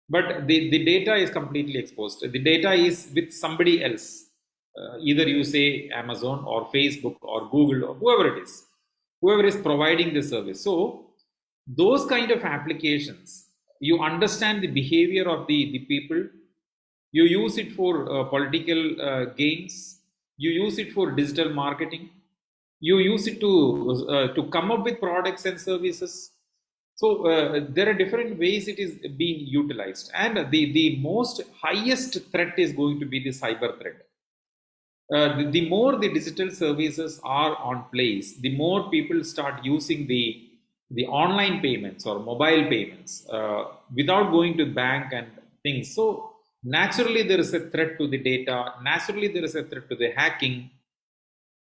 Speaker 8: But the data is completely exposed. The data is with somebody else. Either you say Amazon or Facebook or Google or whoever is providing the service. So those kind of applications, you understand the behavior of the people. You use it for political gains. You use it for digital marketing. You use it to come up with products and services. So there are different ways it is being utilized, and the most highest threat is going to be the cyber threat. The more the digital services are on place, the more people start using the online payments or mobile payments without going to bank and things. So naturally there is a threat to the data. Naturally there is a threat to the hacking.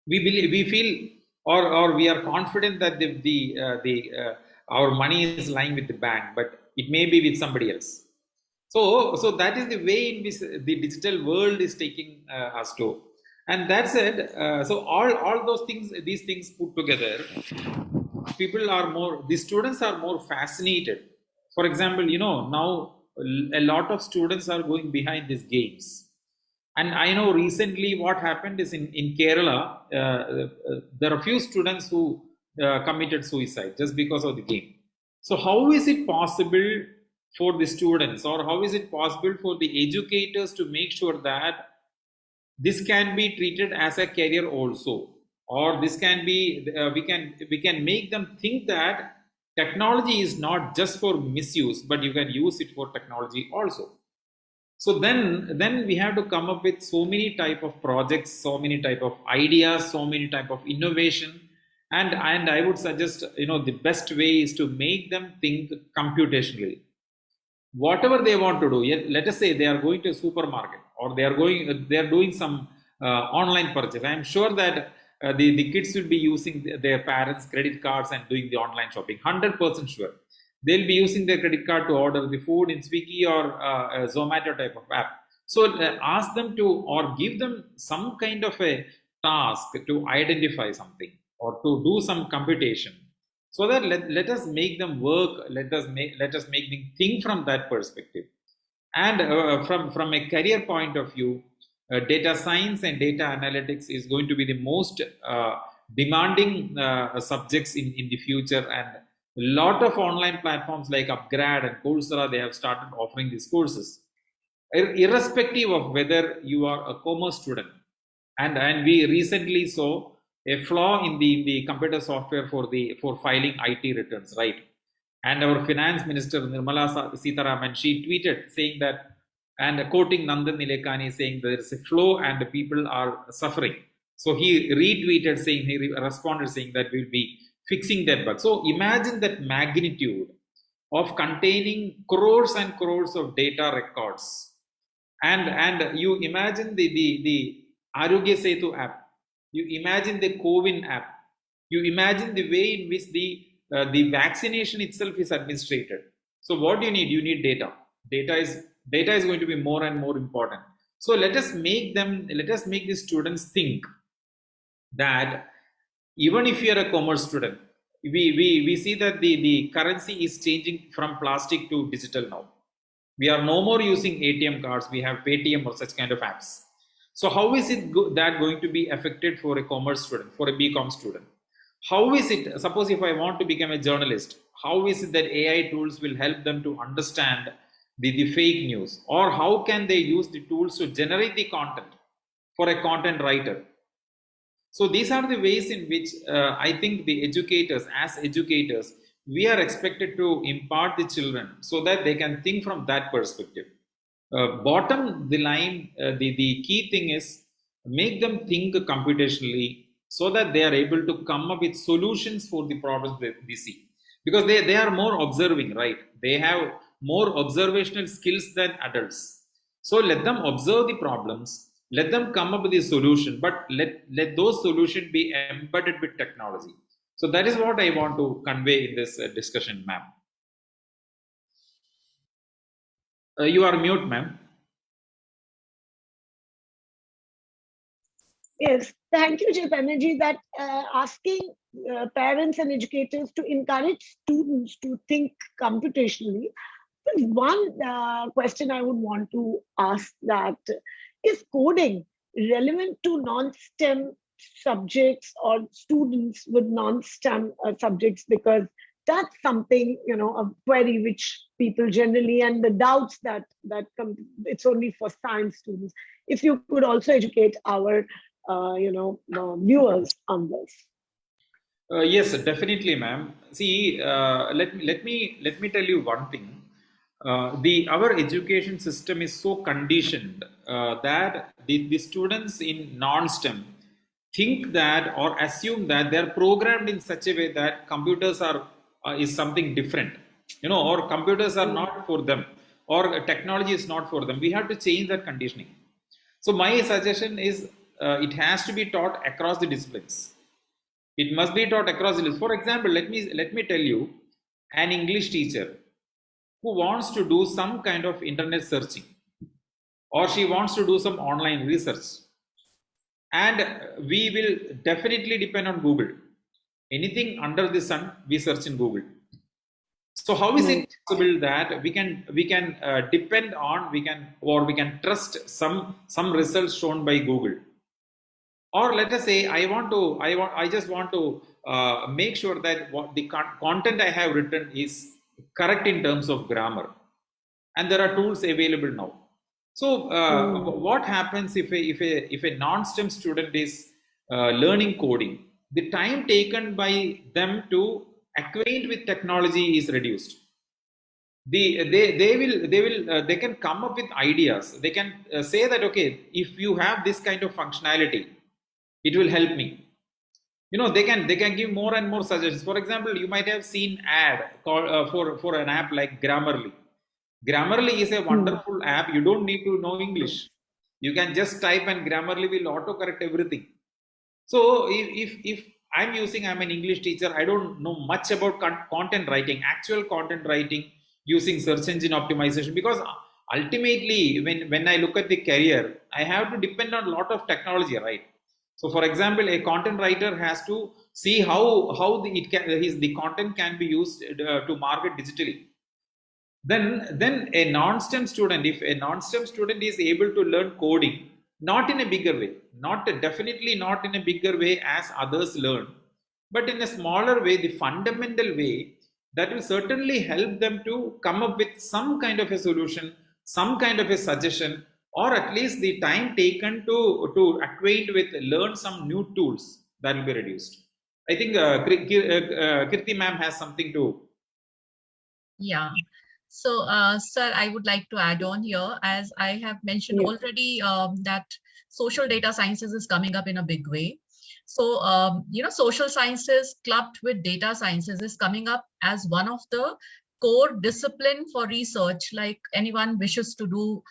Speaker 8: We feel or we are confident that our money is lying with the bank, but it may be with somebody else. So that is the way in which the digital world is taking us to. And that said, so all those things, these things put together, the students are more fascinated. For example, now a lot of students are going behind these games. And I know recently what happened is in Kerala, there are a few students who committed suicide just because of the game. So how is it possible for the students, or how is it possible for the educators to make sure that this can be treated as a career also, or this can be we can make them think that technology is not just for misuse, but you can use it for technology also. So then we have to come up with so many type of projects, so many type of ideas, so many type of innovation, And I would suggest, the best way is to make them think computationally. Whatever they want to do, let us say they are going to a supermarket, or they are doing some online purchase. I am sure that the kids will be using their parents' credit cards and doing the online shopping. 100% sure. They'll be using their credit card to order the food in Swiggy or a Zomato type of app. So ask them to, or give them some kind of a task to identify something or to do some computation, so that let us make them work, let us make them think from that perspective. And from a career point of view, data science and data analytics is going to be the most demanding subjects in the future. And a lot of online platforms like Upgrad and Coursera, they have started offering these courses, irrespective of whether you are a commerce student. And we recently saw a flaw in the computer software for filing IT returns, right? And our finance minister Nirmala Sitharaman, she tweeted saying that, and quoting Nandan Nilekani, saying there is a flaw and the people are suffering. So he retweeted saying, he responded saying that we'll be fixing that bug. So imagine that magnitude of containing crores and crores of data records. And you imagine the Arogya Setu app, you imagine the CoWIN app, you imagine the way in which the vaccination itself is administered. So what do you need? You need data. Data is going to be more and more important. So let us make the students think that even if you are a commerce student, we see that the currency is changing from plastic to digital now. We are no more using ATM cards. We have Paytm or such kind of apps. So how is it that going to be affected for a commerce student, for a BCom student? How is it, suppose if I want to become a journalist, how is it that AI tools will help them to understand the fake news? Or how can they use the tools to generate the content for a content writer? So these are the ways in which I think the educators, as educators, we are expected to impart the children so that they can think from that perspective. Bottom the line, the key thing is make them think computationally so that they are able to come up with solutions for the problems that we see. Because they are more observing, right? They have more observational skills than adults. So let them observe the problems, let them come up with a solution, but let those solutions be embedded with technology. So that is what I want to convey in this discussion, ma'am. You are mute, ma'am.
Speaker 2: Yes, thank you, Chaitanya, that asking parents and educators to encourage students to think computationally. There's one question I would want to ask, that is coding relevant to non-STEM subjects or students with non-STEM subjects? Because that's something, a query which people generally, and the doubts that come, it's only for science students. If you could also educate our viewers on this.
Speaker 8: Yes, definitely, ma'am. See, let me tell you one thing. Our education system is so conditioned that the students in non-STEM think that or assume that they're programmed in such a way that computers is something different, or computers are not for them, or technology is not for them. We have to change that conditioning. So my suggestion is it has to be taught across the disciplines. It must be taught across the disciplines. For example, let me tell you, an English teacher who wants to do some kind of internet searching, or she wants to do some online research, and we will definitely depend on Google. Anything under the sun, we search in Google. So how is it possible that we can depend on, we can trust some results shown by Google? Or let us say I just want to make sure that what the content I have written is correct in terms of grammar, and there are tools available now. So what happens if a non-STEM student is learning coding? The time taken by them to acquaint with technology is reduced. They can come up with ideas. They can say that, okay, if you have this kind of functionality, it will help me. You know, they can give more and more suggestions. For example, you might have seen ad called for an app like Grammarly. Grammarly is a wonderful app. You don't need to know English. You can just type and Grammarly will autocorrect everything. So if I'm an English teacher, I don't know much about content writing, actual content writing using search engine optimization, because ultimately when I look at the career, I have to depend on a lot of technology, right? So for example, a content writer has to see how the content can be used to market digitally. Then a non-STEM student, if a non-STEM student is able to learn coding, not in a bigger way, definitely not in a bigger way as others learn, but in a smaller way, the fundamental way, that will certainly help them to come up with some kind of a solution, some kind of a suggestion, or at least the time taken to acquaint with, learn some new tools, that will be reduced. I think Kirti ma'am has something to.
Speaker 7: Yeah. So, sir, I would like to add on here, as I have mentioned already, that social data sciences is coming up in a big way. So, social sciences clubbed with data sciences is coming up as one of the core discipline for research. Like anyone wishes to do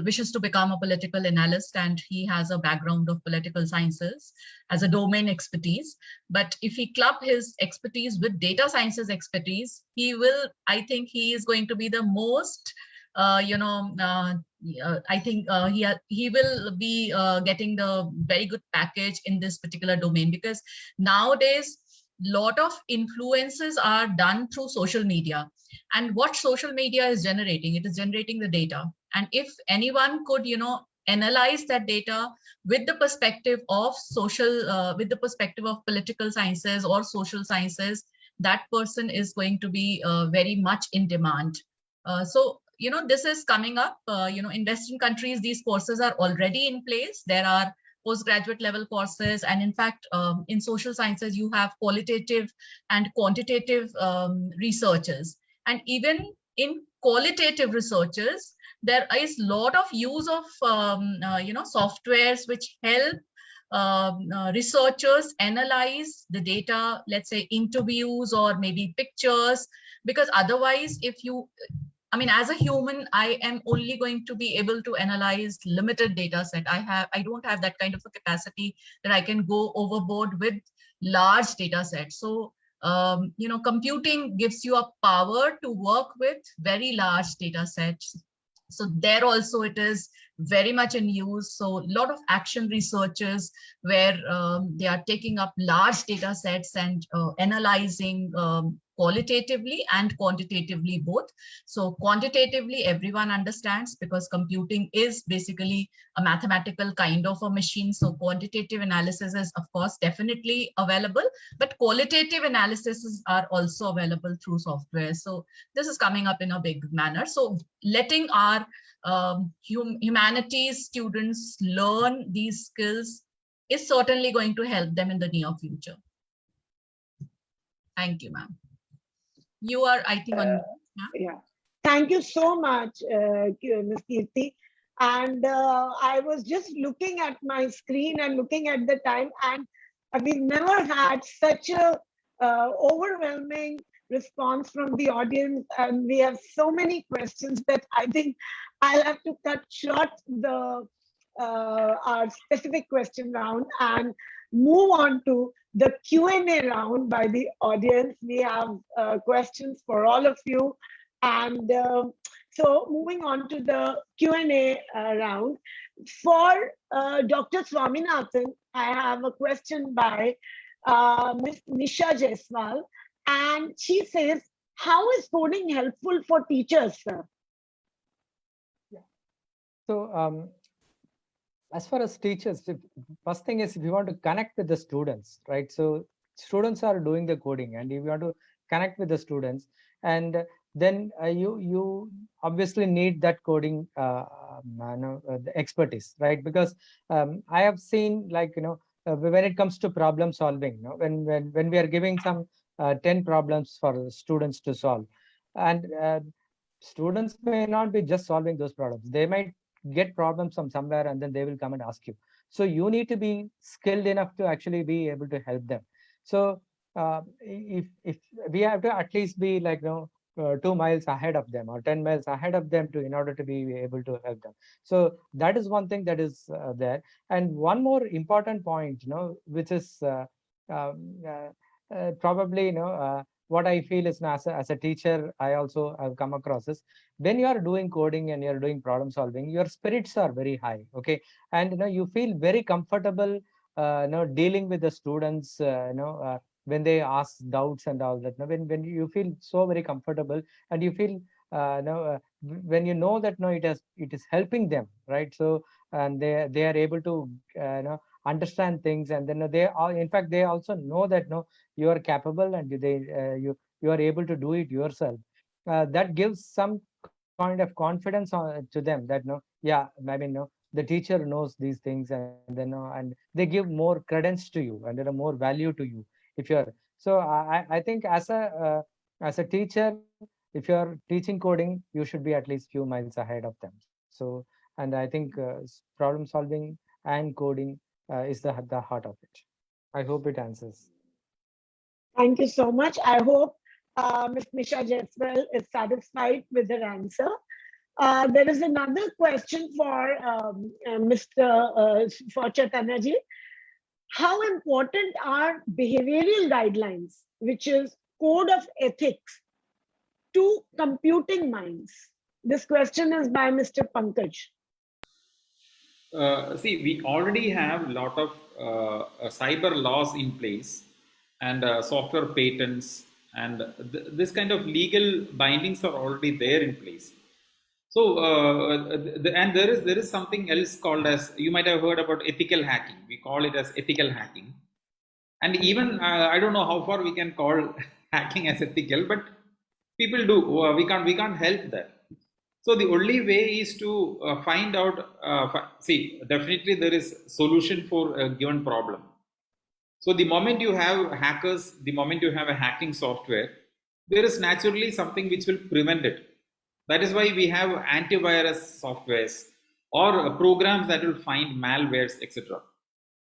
Speaker 7: wishes to become a political analyst, and he has a background of political sciences as a domain expertise. But if he club his expertise with data sciences expertise, I think he is going to be the most, I think he will be getting the very good package in this particular domain, because nowadays lot of influences are done through social media, and what social media is generating, it is generating the data. And if anyone could analyze that data with the perspective of with the perspective of political sciences or social sciences, that person is going to be very much in demand. So this is coming up. In Western countries, these courses are already in place. There are postgraduate level courses, and in fact in social sciences you have qualitative and quantitative researchers, and even in qualitative researches there is a lot of use of softwares which help researchers analyze the data, let's say interviews or maybe pictures, because otherwise as a human, I am only going to be able to analyze limited data set. I don't have that kind of a capacity that I can go overboard with large data sets. So, computing gives you a power to work with very large data sets. So there also it is very much in use. So a lot of action researchers where they are taking up large data sets and analyzing qualitatively and quantitatively both. So quantitatively everyone understands, because computing is basically a mathematical kind of a machine. So quantitative analysis is of course definitely available, but qualitative analyses are also available through software. So this is coming up in a big manner. So letting our humanities students learn these skills is certainly going to help them in the near future. Thank you, ma'am. You are, I think, on.
Speaker 2: Yeah. Thank you so much, Ms. Kirti. And I was just looking at my screen and looking at the time, and we've never had such a overwhelming response from the audience, and we have so many questions that I think I'll have to cut short our specific question round and move on to the Q&A round by the audience. We have questions for all of you, and so moving on to the Q&A round. For Dr. Swaminathan, I have a question by Ms. Nisha Jaiswal, and she says, how is coding helpful for teachers, sir?
Speaker 9: Yeah. So as far as teachers, first thing is if you want to connect with the students, right? So students are doing the coding, and if you want to connect with the students, and then you obviously need that coding the expertise, right? Because I have seen, like, when it comes to problem solving, when we are giving some 10 problems for students to solve, and students may not be just solving those problems. They might get problems from somewhere, and then they will come and ask you. So you need to be skilled enough to actually be able to help them. So if we have to at least be like 2 miles ahead of them or 10 miles ahead of them to in order to be able to help them. So that is one thing that is there. And one more important point, which is um, probably what I feel is, as a teacher, I also have come across is, when you are doing coding and you're doing problem solving, your spirits are very high, okay, and you feel very comfortable dealing with the students, when they ask doubts and all that. When you feel so very comfortable, and you feel when you know that it is helping them, right? So, and they are able to understand things, and then they are, in fact, they also know that you are capable, and you are able to do it yourself. That gives some kind of confidence to them that yeah, I mean, the teacher knows these things, and then and they give more credence to you, and more value to you if you're. So I think as a teacher, if you're teaching coding, you should be at least few miles ahead of them. So, and I think problem solving and coding is the heart of it. I hope it answers.
Speaker 2: Thank you so much. I hope Ms. Nisha Jaiswal is satisfied with her answer. There is another question for for Chaitanya ji. How important are behavioral guidelines, which is code of ethics, to computing minds? This question is by Mr. Pankaj.
Speaker 8: See, we already have a lot of cyber laws in place, and software patents, and this kind of legal bindings are already there in place. So, and there is something else called as, you might have heard about ethical hacking. We call it as ethical hacking, and even I don't know how far we can call hacking as ethical, but people do. We can't help that. So the only way is to find out. See, definitely there is solution for a given problem. So the moment you have hackers, the moment you have a hacking software, there is naturally something which will prevent it. That is why we have antivirus softwares or programs that will find malwares, etc.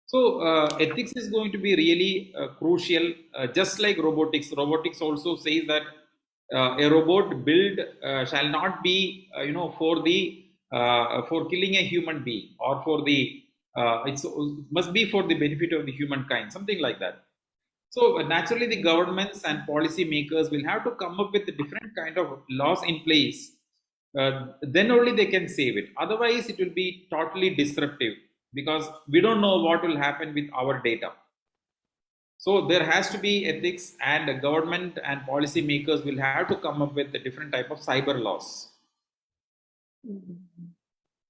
Speaker 8: So ethics is going to be really crucial, just like robotics. Robotics also says that a robot built shall not be, for killing a human being, or for the it must be for the benefit of the humankind, something like that. So naturally, the governments and policy makers will have to come up with a different kind of laws in place. Then only they can save it. Otherwise, it will be totally disruptive, because we don't know what will happen with our data. So there has to be ethics, and the government and policy makers will have to come up with a different type of cyber laws.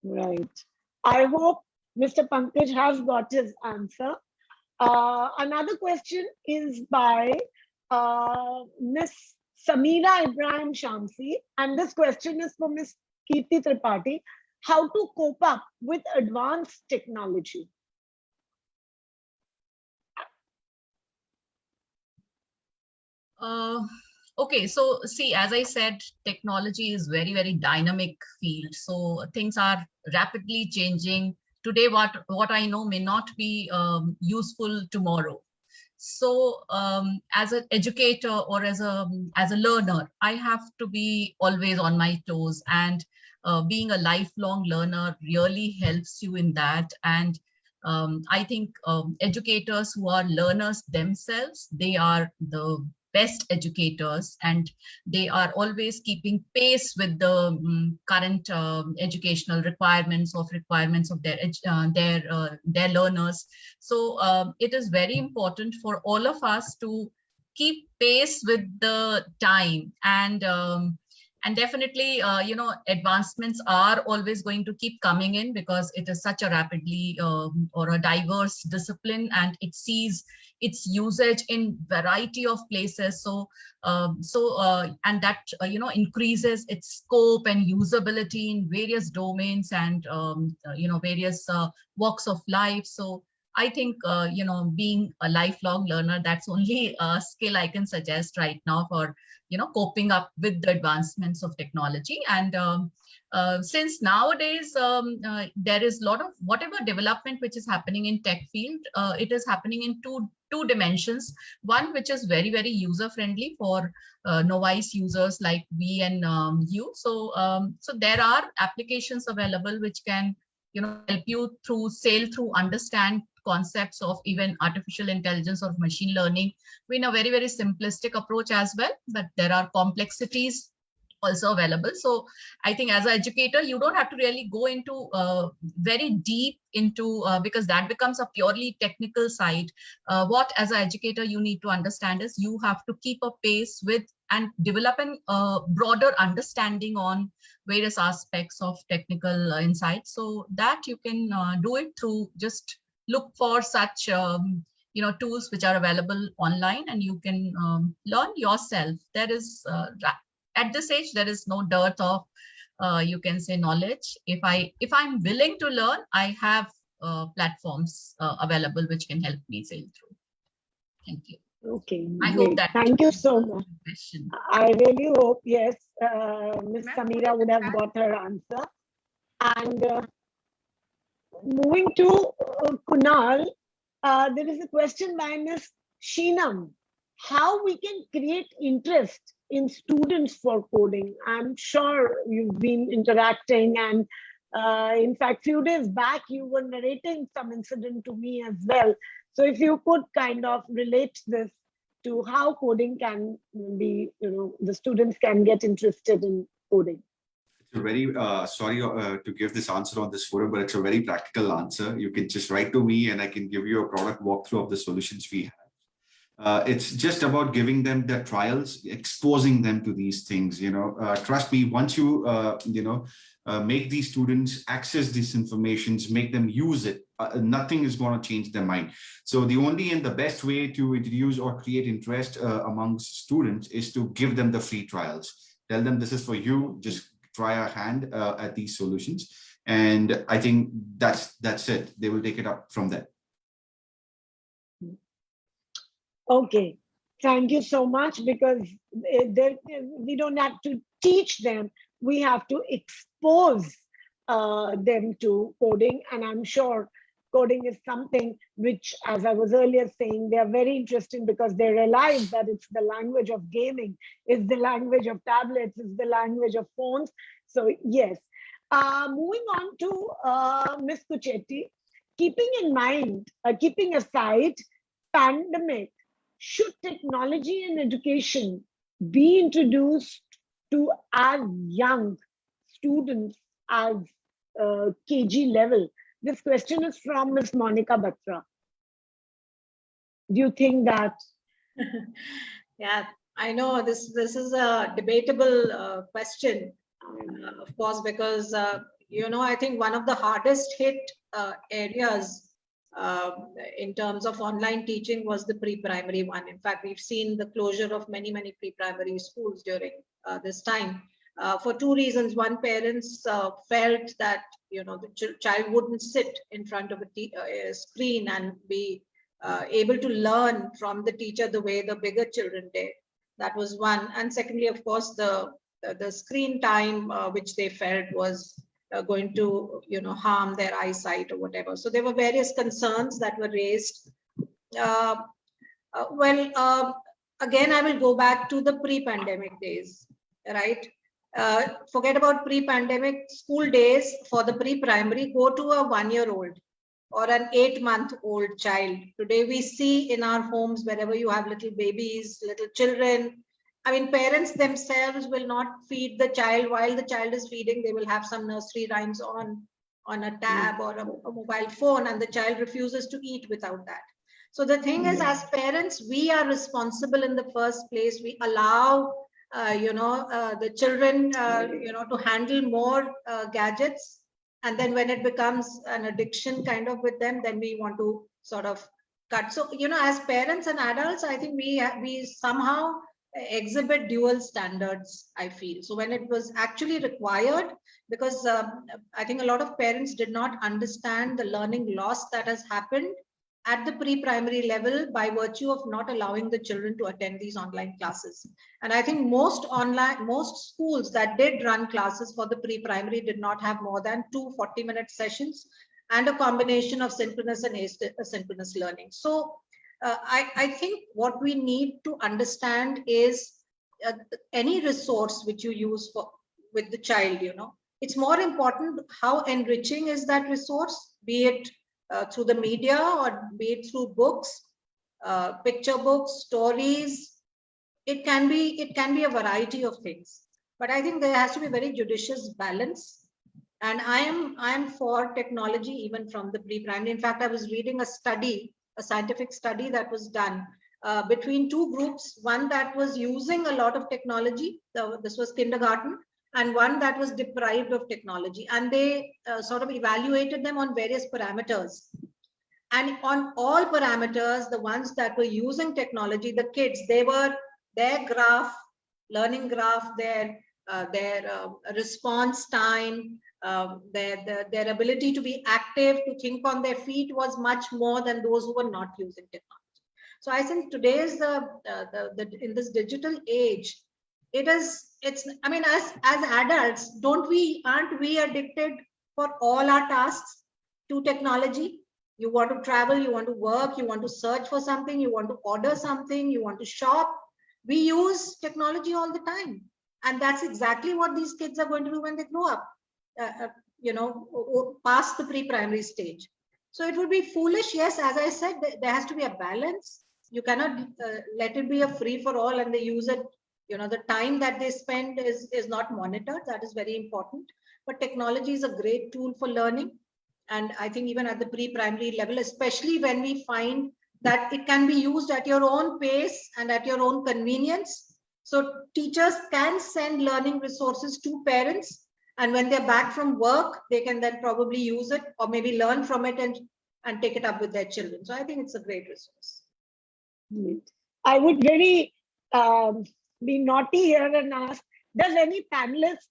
Speaker 2: Right. I hope Mr. Pankaj has got his answer. Another question is by Miss Samira Ibrahim Shamsi, and this question is for Miss Kirti Tripathi. How to cope up with advanced technology?
Speaker 7: Okay, so see, as I said, technology is very, very dynamic field. So things are rapidly changing. Today, what I know may not be useful tomorrow. So as an educator or as a learner, I have to be always on my toes, and being a lifelong learner really helps you in that. And I think educators who are learners themselves, they are the best educators, and they are always keeping pace with the current educational requirements of their learners. So it is very important for all of us to keep pace with the time, and definitely, advancements are always going to keep coming in, because it is such a rapidly or a diverse discipline, and it sees its usage in variety of places. So, and that increases its scope and usability in various domains and various walks of life. So, I think, being a lifelong learner, that's only a skill I can suggest right now for, coping up with the advancements of technology. And since nowadays there is a lot of whatever development which is happening in tech field, it is happening in two dimensions. One which is very, very user friendly for novice users like we and you. So there are applications available which can help you sail through, understand concepts of even artificial intelligence or machine learning in a very, very simplistic approach as well. But there are complexities also available. So I think as an educator, you don't have to really go into very deep into because that becomes a purely technical side. What as an educator you need to understand is you have to keep a pace with and develop a broader understanding on various aspects of technical insights, so that you can do it through just look for such tools which are available online, and you can learn yourself. There is at this age, there is no dearth of, you can say, knowledge. If I'm willing to learn, I have platforms available which can help me sail through. Thank you.
Speaker 2: Okay,
Speaker 7: I
Speaker 2: great.
Speaker 7: hope that.
Speaker 2: Thank you so much.
Speaker 7: Question.
Speaker 2: I really hope, yes, Ms. Samira would have got her answer. And moving to Kunal, there is a question by Ms. Sheenam. How we can create interest in students for coding? I'm sure you've been interacting, and in fact, few days back, you were narrating some incident to me as well. So if you could kind of relate this to how coding can be, the students can get interested in coding.
Speaker 6: It's a very, sorry to give this answer on this forum, but it's a very practical answer. You can just write to me and I can give you a product walkthrough of the solutions we have. It's just about giving them the trials, exposing them to these things. Trust me, once you make these students access these informations, make them use it, nothing is going to change their mind. So the only and the best way to introduce or create interest amongst students is to give them the free trials. Tell them this is for you, just try our hand at these solutions. And I think that's it. They will take it up from there.
Speaker 2: Okay, thank you so much, because we don't have to teach them, we have to expose them to coding. And I'm sure coding is something which, as I was earlier saying, they are very interested because they realize that it's the language of gaming, it's the language of tablets, it's the language of phones. So yes, moving on to Ms. Kuchetti, keeping aside pandemic, should technology in education be introduced to as young students as KG level? This question is from Ms. Monica Batra. Do you think that?
Speaker 4: Yeah, I know this is a debatable question, of course, because I think one of the hardest hit areas in terms of online teaching was the pre-primary one. In fact, we've seen the closure of many pre-primary schools during this time for two reasons. One, parents felt that the child wouldn't sit in front of a screen and be able to learn from the teacher the way the bigger children did. That was one. And secondly, of course, the screen time which they felt was going to harm their eyesight or whatever. So there were various concerns that were raised. Again, I will go back to the pre-pandemic days, right? Forget about pre-pandemic school days. For the pre-primary, go to a 1-year-old or an 8-month-old child. Today we see in our homes, wherever you have little babies, little children, I mean, parents themselves will not feed the child while the child is feeding. They will have some nursery rhymes on a tab or a mobile phone, and the child refuses to eat without that. So the thing is, as parents, we are responsible in the first place. We allow the children to handle more gadgets, and then when it becomes an addiction kind of with them, then we want to sort of cut. So as parents and adults, I think we somehow exhibit dual standards, I feel. So when it was actually required, because I think a lot of parents did not understand the learning loss that has happened at the pre-primary level by virtue of not allowing the children to attend these online classes. And I think most schools that did run classes for the pre-primary did not have more than 2 40-minute sessions and a combination of synchronous and asynchronous learning. So I think what we need to understand is any resource which you use with the child, it's more important how enriching is that resource, be it through the media or be it through books, picture books, stories. It can be a variety of things, but I think there has to be a very judicious balance. And I am for technology even from the pre-primary. In fact, I was reading a scientific study that was done between two groups, one that was using a lot of technology, this was kindergarten, and one that was deprived of technology. And they sort of evaluated them on various parameters. And on all parameters, the ones that were using technology, the kids, their graph, learning graph, their response time, their ability to be active, to think on their feet was much more than those who were not using technology. So I think today's in this digital age, I mean, as adults, aren't we addicted for all our tasks to technology? You want to travel, you want to work, you want to search for something, you want to order something, you want to shop. We use technology all the time. And that's exactly what these kids are going to do when they grow up, past the pre-primary stage. So it would be foolish. Yes, as I said, there has to be a balance. You cannot let it be a free for all and they use it. The time that they spend is not monitored. That is very important. But technology is a great tool for learning. And I think even at the pre-primary level, especially when we find that it can be used at your own pace and at your own convenience. So teachers can send learning resources to parents. And when they're back from work, they can then probably use it or maybe learn from it and take it up with their children. So I think it's a great resource.
Speaker 2: I would very be naughty here and ask, does any panelist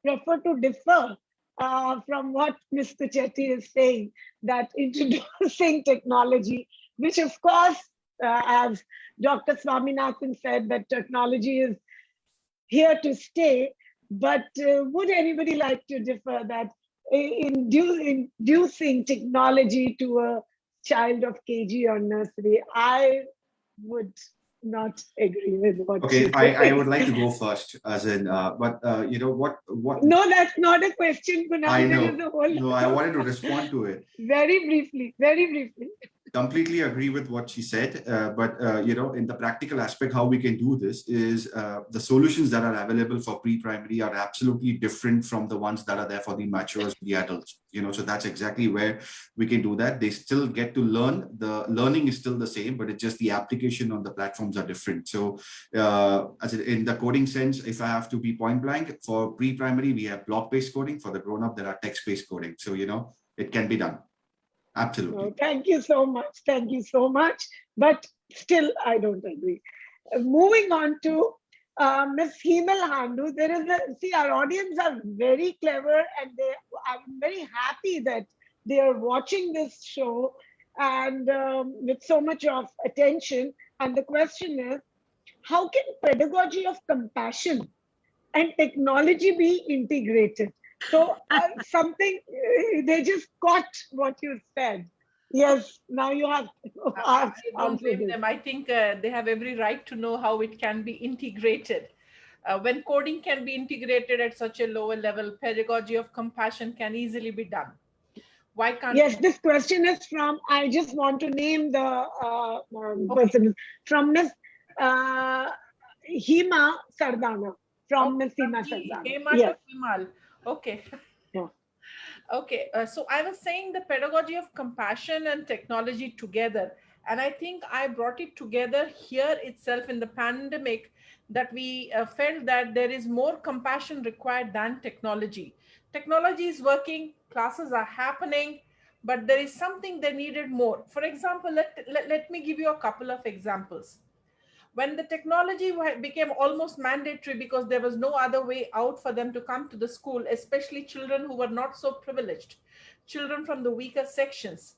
Speaker 2: prefer to differ from what Mr. Chetty is saying, that introducing technology, which of course, as Dr. Swaminathan said, that technology is here to stay, but would anybody like to differ that inducing technology to a child of KG or nursery? I would not agree with what.
Speaker 6: Okay, I would like to go first, as in, but what?
Speaker 2: No, that's not a question, Kunal.
Speaker 6: I know. No, I wanted to respond to it.
Speaker 2: Very briefly.
Speaker 6: Completely agree with what she said, but in the practical aspect, how we can do this is the solutions that are available for pre-primary are absolutely different from the ones that are there for the matures, the adults. So that's exactly where we can do that. They still get to learn. The learning is still the same, but it's just the application on the platforms are different. So as in the coding sense, if I have to be point blank, for pre-primary, we have block-based coding. For the grown-up, there are text-based coding. So, it can be done. Absolutely.
Speaker 2: Oh, thank you so much. Thank you so much. But still, I don't agree. Moving on to Ms. Himal Handu. Our audience are very clever and I'm very happy that they are watching this show and with so much of attention. And the question is, how can pedagogy of compassion and technology be integrated? So they just caught what you said. Yes, now you have
Speaker 5: I don't blame them. I think they have every right to know how it can be integrated. When coding can be integrated at such a lower level, pedagogy of compassion can easily be done. Why can't?
Speaker 2: Yes, this question is from, I just want to name the person, from Ms. Hima Sardana. From Ms. Hima Sardana.
Speaker 5: Yes. Okay.
Speaker 2: Yeah.
Speaker 5: Okay. So I was saying the pedagogy of compassion and technology together. And I think I brought it together here itself in the pandemic, that we felt that there is more compassion required than technology. Technology is working, classes are happening, but there is something they needed more. For example, let me give you a couple of examples. When the technology became almost mandatory because there was no other way out for them to come to the school, especially children who were not so privileged, children from the weaker sections,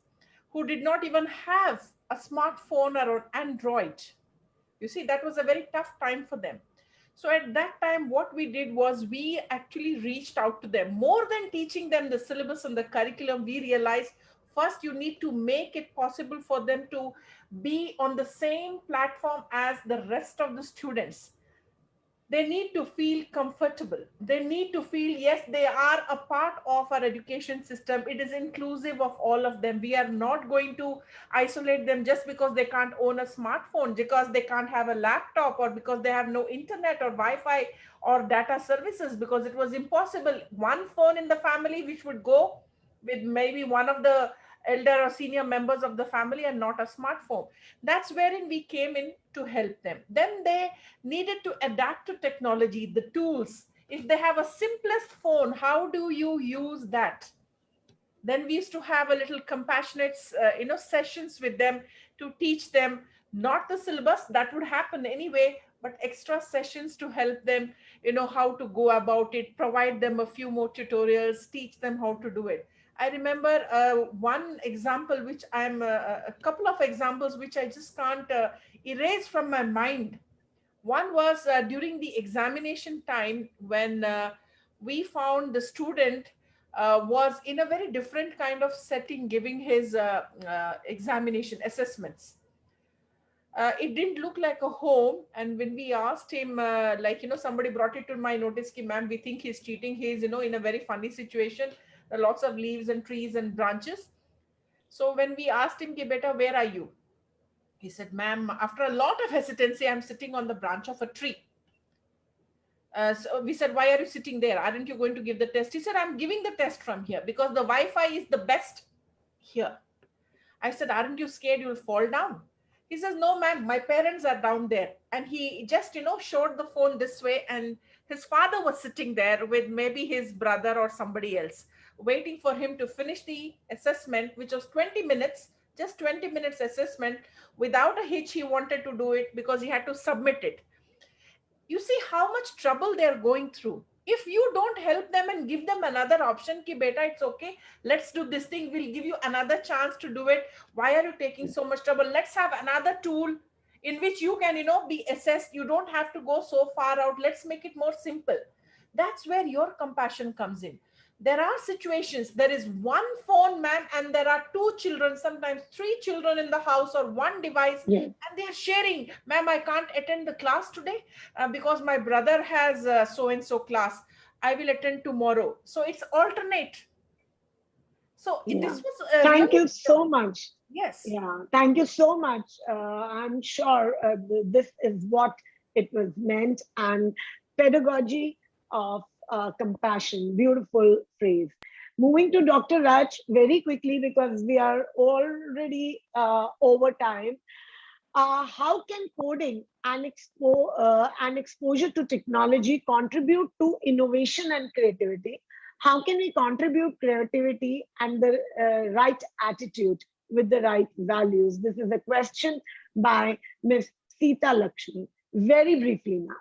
Speaker 5: who did not even have a smartphone or an Android. You see, that was a very tough time for them. So at that time, what we did was we actually reached out to them. More than teaching them the syllabus and the curriculum, we realized first you need to make it possible for them to be on the same platform as the rest of the students. They need to feel comfortable. They need to feel, yes, they are a part of our education system. It is inclusive of all of them. We are not going to isolate them just because they can't own a smartphone, because they can't have a laptop, or because they have no internet or Wi-Fi or data services, because it was impossible. One phone in the family which would go with maybe one of the elder or senior members of the family, and not a smartphone. That's wherein we came in to help them. Then they needed to adapt to technology, the tools. If they have a simplest phone, how do you use that? Then we used to have a little compassionate sessions with them to teach them not the syllabus, that would happen anyway, but extra sessions to help them how to go about it, provide them a few more tutorials, teach them how to do it. I remember one example which I'm a couple of examples which I just can't erase from my mind. One was during the examination time, when we found the student was in a very different kind of setting, giving his examination assessments. It didn't look like a home. And when we asked him, somebody brought it to my notice, ki, ma'am, we think he's cheating. He's, in a very funny situation. There are lots of leaves and trees and branches. So when we asked him, ki, beta, where are you? He said, ma'am, after a lot of hesitancy, I'm sitting on the branch of a tree. So we said, why are you sitting there? Aren't you going to give the test? He said, I'm giving the test from here because the Wi-Fi is the best here. I said, aren't you scared you'll fall down? He says, no, ma'am, my parents are down there. And he just, showed the phone this way. And his father was sitting there with maybe his brother or somebody else, waiting for him to finish the assessment, which was 20 minutes, just 20 minutes assessment. Without a hitch, he wanted to do it because he had to submit it. You see how much trouble they're going through. If you don't help them and give them another option, ki beta, it's okay, let's do this thing, we'll give you another chance to do it. Why are you taking so much trouble? Let's have another tool in which you can, be assessed. You don't have to go so far out. Let's make it more simple. That's where your compassion comes in. There are situations, there is one phone, ma'am, and there are two children, sometimes three children in the house, or one device,
Speaker 2: Yes.
Speaker 5: and they are sharing, ma'am, I can't attend the class today because my brother has so-and-so class. I will attend tomorrow. So it's alternate. So
Speaker 2: Yeah.
Speaker 5: this was
Speaker 2: Thank
Speaker 5: really
Speaker 2: you so much.
Speaker 5: Yes.
Speaker 2: Yeah, thank you so much. I'm sure this is what it was meant, and pedagogy of compassion, beautiful phrase. Moving to Dr. Raj very quickly because we are already over time. How can coding and exposure to technology contribute to innovation and creativity? How can we contribute creativity and the right attitude with the right values? This is a question by Ms. Sita Lakshmi. Very briefly now.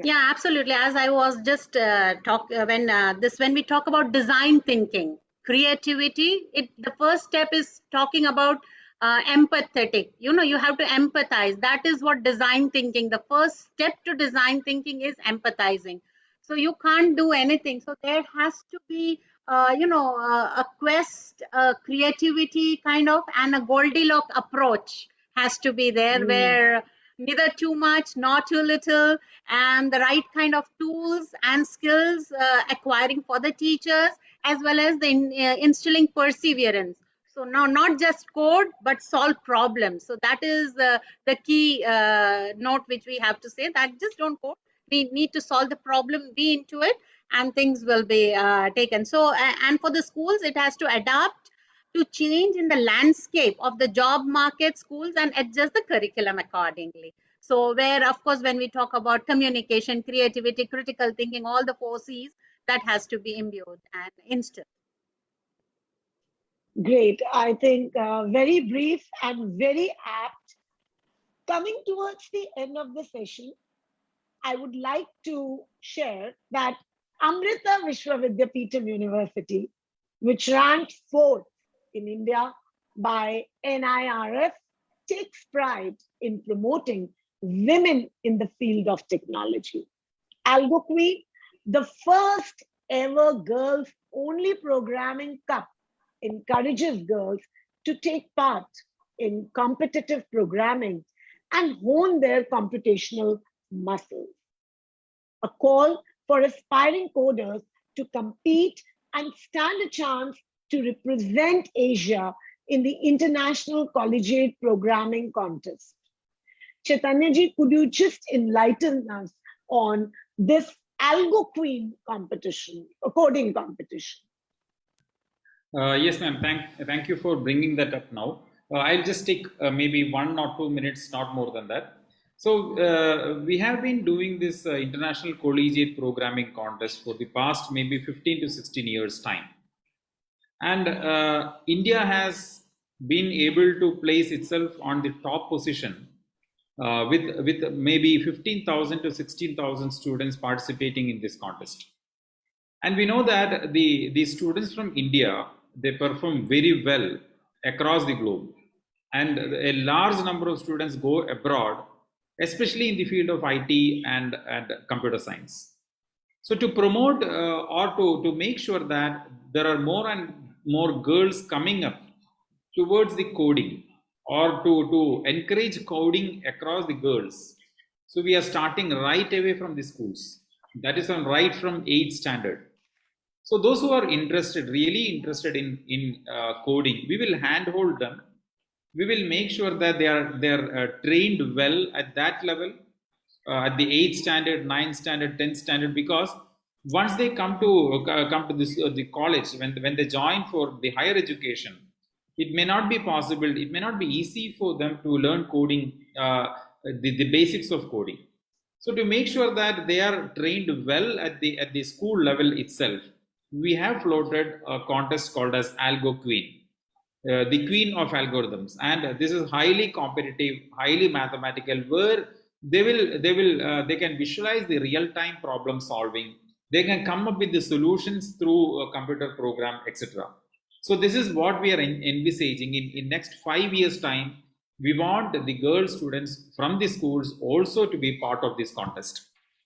Speaker 3: Yeah, absolutely. As I was just when we talk about design thinking, creativity, the first step is talking about empathetic. You have to empathize. That is what design thinking. The first step to design thinking is empathizing. So you can't do anything. So there has to be a quest, a creativity kind of, and a Goldilocks approach has to be there, where neither too much, not too little, and the right kind of tools and skills acquiring for the teachers, as well as the instilling perseverance. So now not just code, but solve problems. So that is the key note which we have to say, that just don't code. We need to solve the problem, be into it, and things will be taken. So, and for the schools, it has to adapt to change in the landscape of the job market, schools, and adjust the curriculum accordingly. So where, of course, when we talk about communication, creativity, critical thinking, all the 4 C's, that has to be imbued and instilled.
Speaker 2: Great. I think very brief and very apt. Coming towards the end of the session, I would like to share that Amrita Vishwa Vidyapeetham University, which ranked 4th in India, by NIRF takes pride in promoting women in the field of technology. Algo Queen, the first ever girls-only programming cup, encourages girls to take part in competitive programming and hone their computational muscles. A call for aspiring coders to compete and stand a chance to represent Asia in the International Collegiate Programming Contest. Chaitanyaji, could you just enlighten us on this Algo Queen competition, a coding competition?
Speaker 8: Yes, ma'am. Thank you for bringing that up now. I'll just take maybe 1 or 2 minutes, not more than that. So we have been doing this International Collegiate Programming Contest for the past maybe 15 to 16 years time. And India has been able to place itself on the top position with maybe 15,000 to 16,000 students participating in this contest. And we know that the students from India, they perform very well across the globe. And a large number of students go abroad, especially in the field of IT and computer science. So to promote or to make sure that there are more and more girls coming up towards the coding, or to encourage coding across the girls. So we are starting right away from the schools. That is right from 8th standard. So those who are interested, really interested in coding, we will handhold them. We will make sure that they are trained well at that level, at the 8th standard, 9th standard, 10th standard, because once they come to this the college, when they join for the higher education, it may not be possible, it may not be easy for them to learn coding, the basics of coding. So to make sure that they are trained well at the school level itself, we have floated a contest called as Algo Queen, the queen of algorithms. And this is highly competitive, highly mathematical, where they can visualize the real-time problem solving. They can come up with the solutions through a computer program, etc. So this is what we are envisaging in next 5 years time. We want the girl students from the schools also to be part of this contest.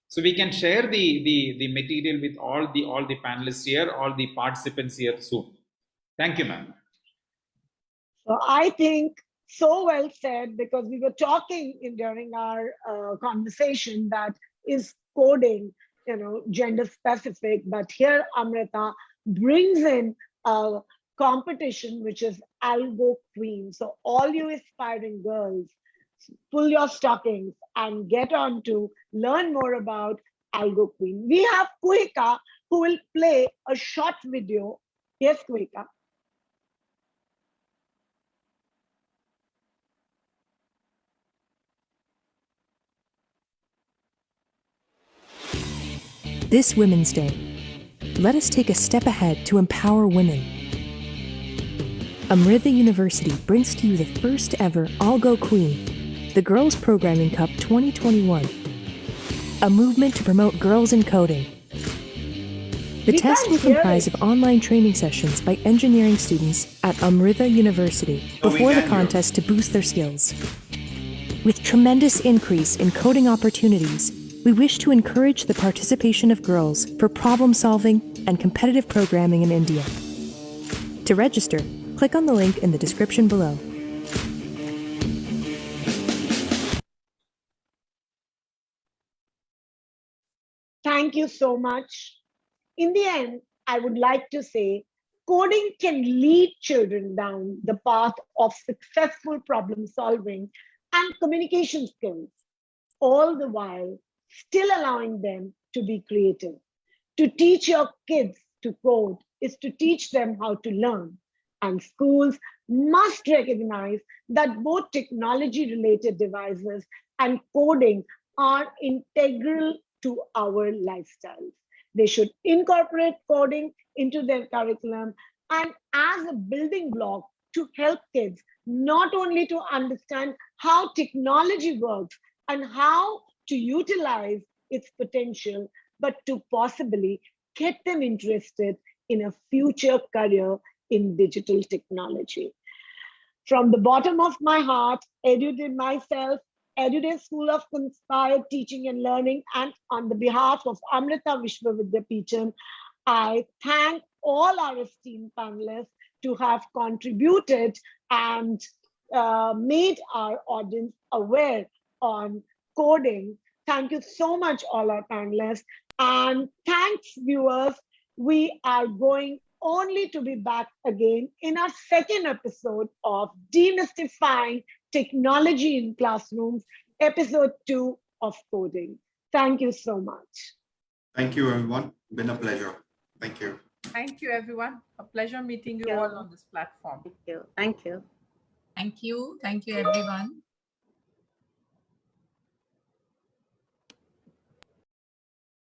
Speaker 8: So we can share the material with all the panelists here, all the participants here soon. Thank you, ma'am.
Speaker 2: So I think so well said, because we were talking during our conversation that is coding, gender specific, but here Amrita brings in a competition which is Algo Queen. So all you aspiring girls, pull your stockings and get on to learn more about Algo Queen. We have Kuhika who will play a short video. Yes, Kuhika.
Speaker 10: This Women's Day, let us take a step ahead to empower women. Amrita University brings to you the first ever Algo Queen, the Girls Programming Cup 2021, a movement to promote girls in coding. The test will comprise of online training sessions by engineering students at Amrita University before the contest to boost their skills. With tremendous increase in coding opportunities, we wish to encourage the participation of girls for problem solving and competitive programming in India. To register, click on the link in the description below.
Speaker 2: Thank you so much. In the end, I would like to say, coding can lead children down the path of successful problem solving and communication skills, all the while still allowing them to be creative. To teach your kids to code is to teach them how to learn. And schools must recognize that both technology-related devices and coding are integral to our lifestyles. They should incorporate coding into their curriculum and as a building block to help kids not only to understand how technology works and how to utilize its potential, but to possibly get them interested in a future career in digital technology. From the bottom of my heart, Edudevs myself, Edudevs School of Inspired Teaching and Learning, and on the behalf of Amrita, Vishwa, Vidyapeetham, I thank all our esteemed panelists to have contributed and made our audience aware on coding. Thank you so much, all our panelists. And thanks, viewers. We are going only to be back again in our second episode of Demystifying Technology in Classrooms, episode 2 of Coding. Thank you so much.
Speaker 6: Thank you, everyone. Been a pleasure. Thank you.
Speaker 5: Thank you, everyone. A pleasure meeting you all on this platform.
Speaker 3: Thank you. Thank you.
Speaker 7: Thank you. Thank you, everyone.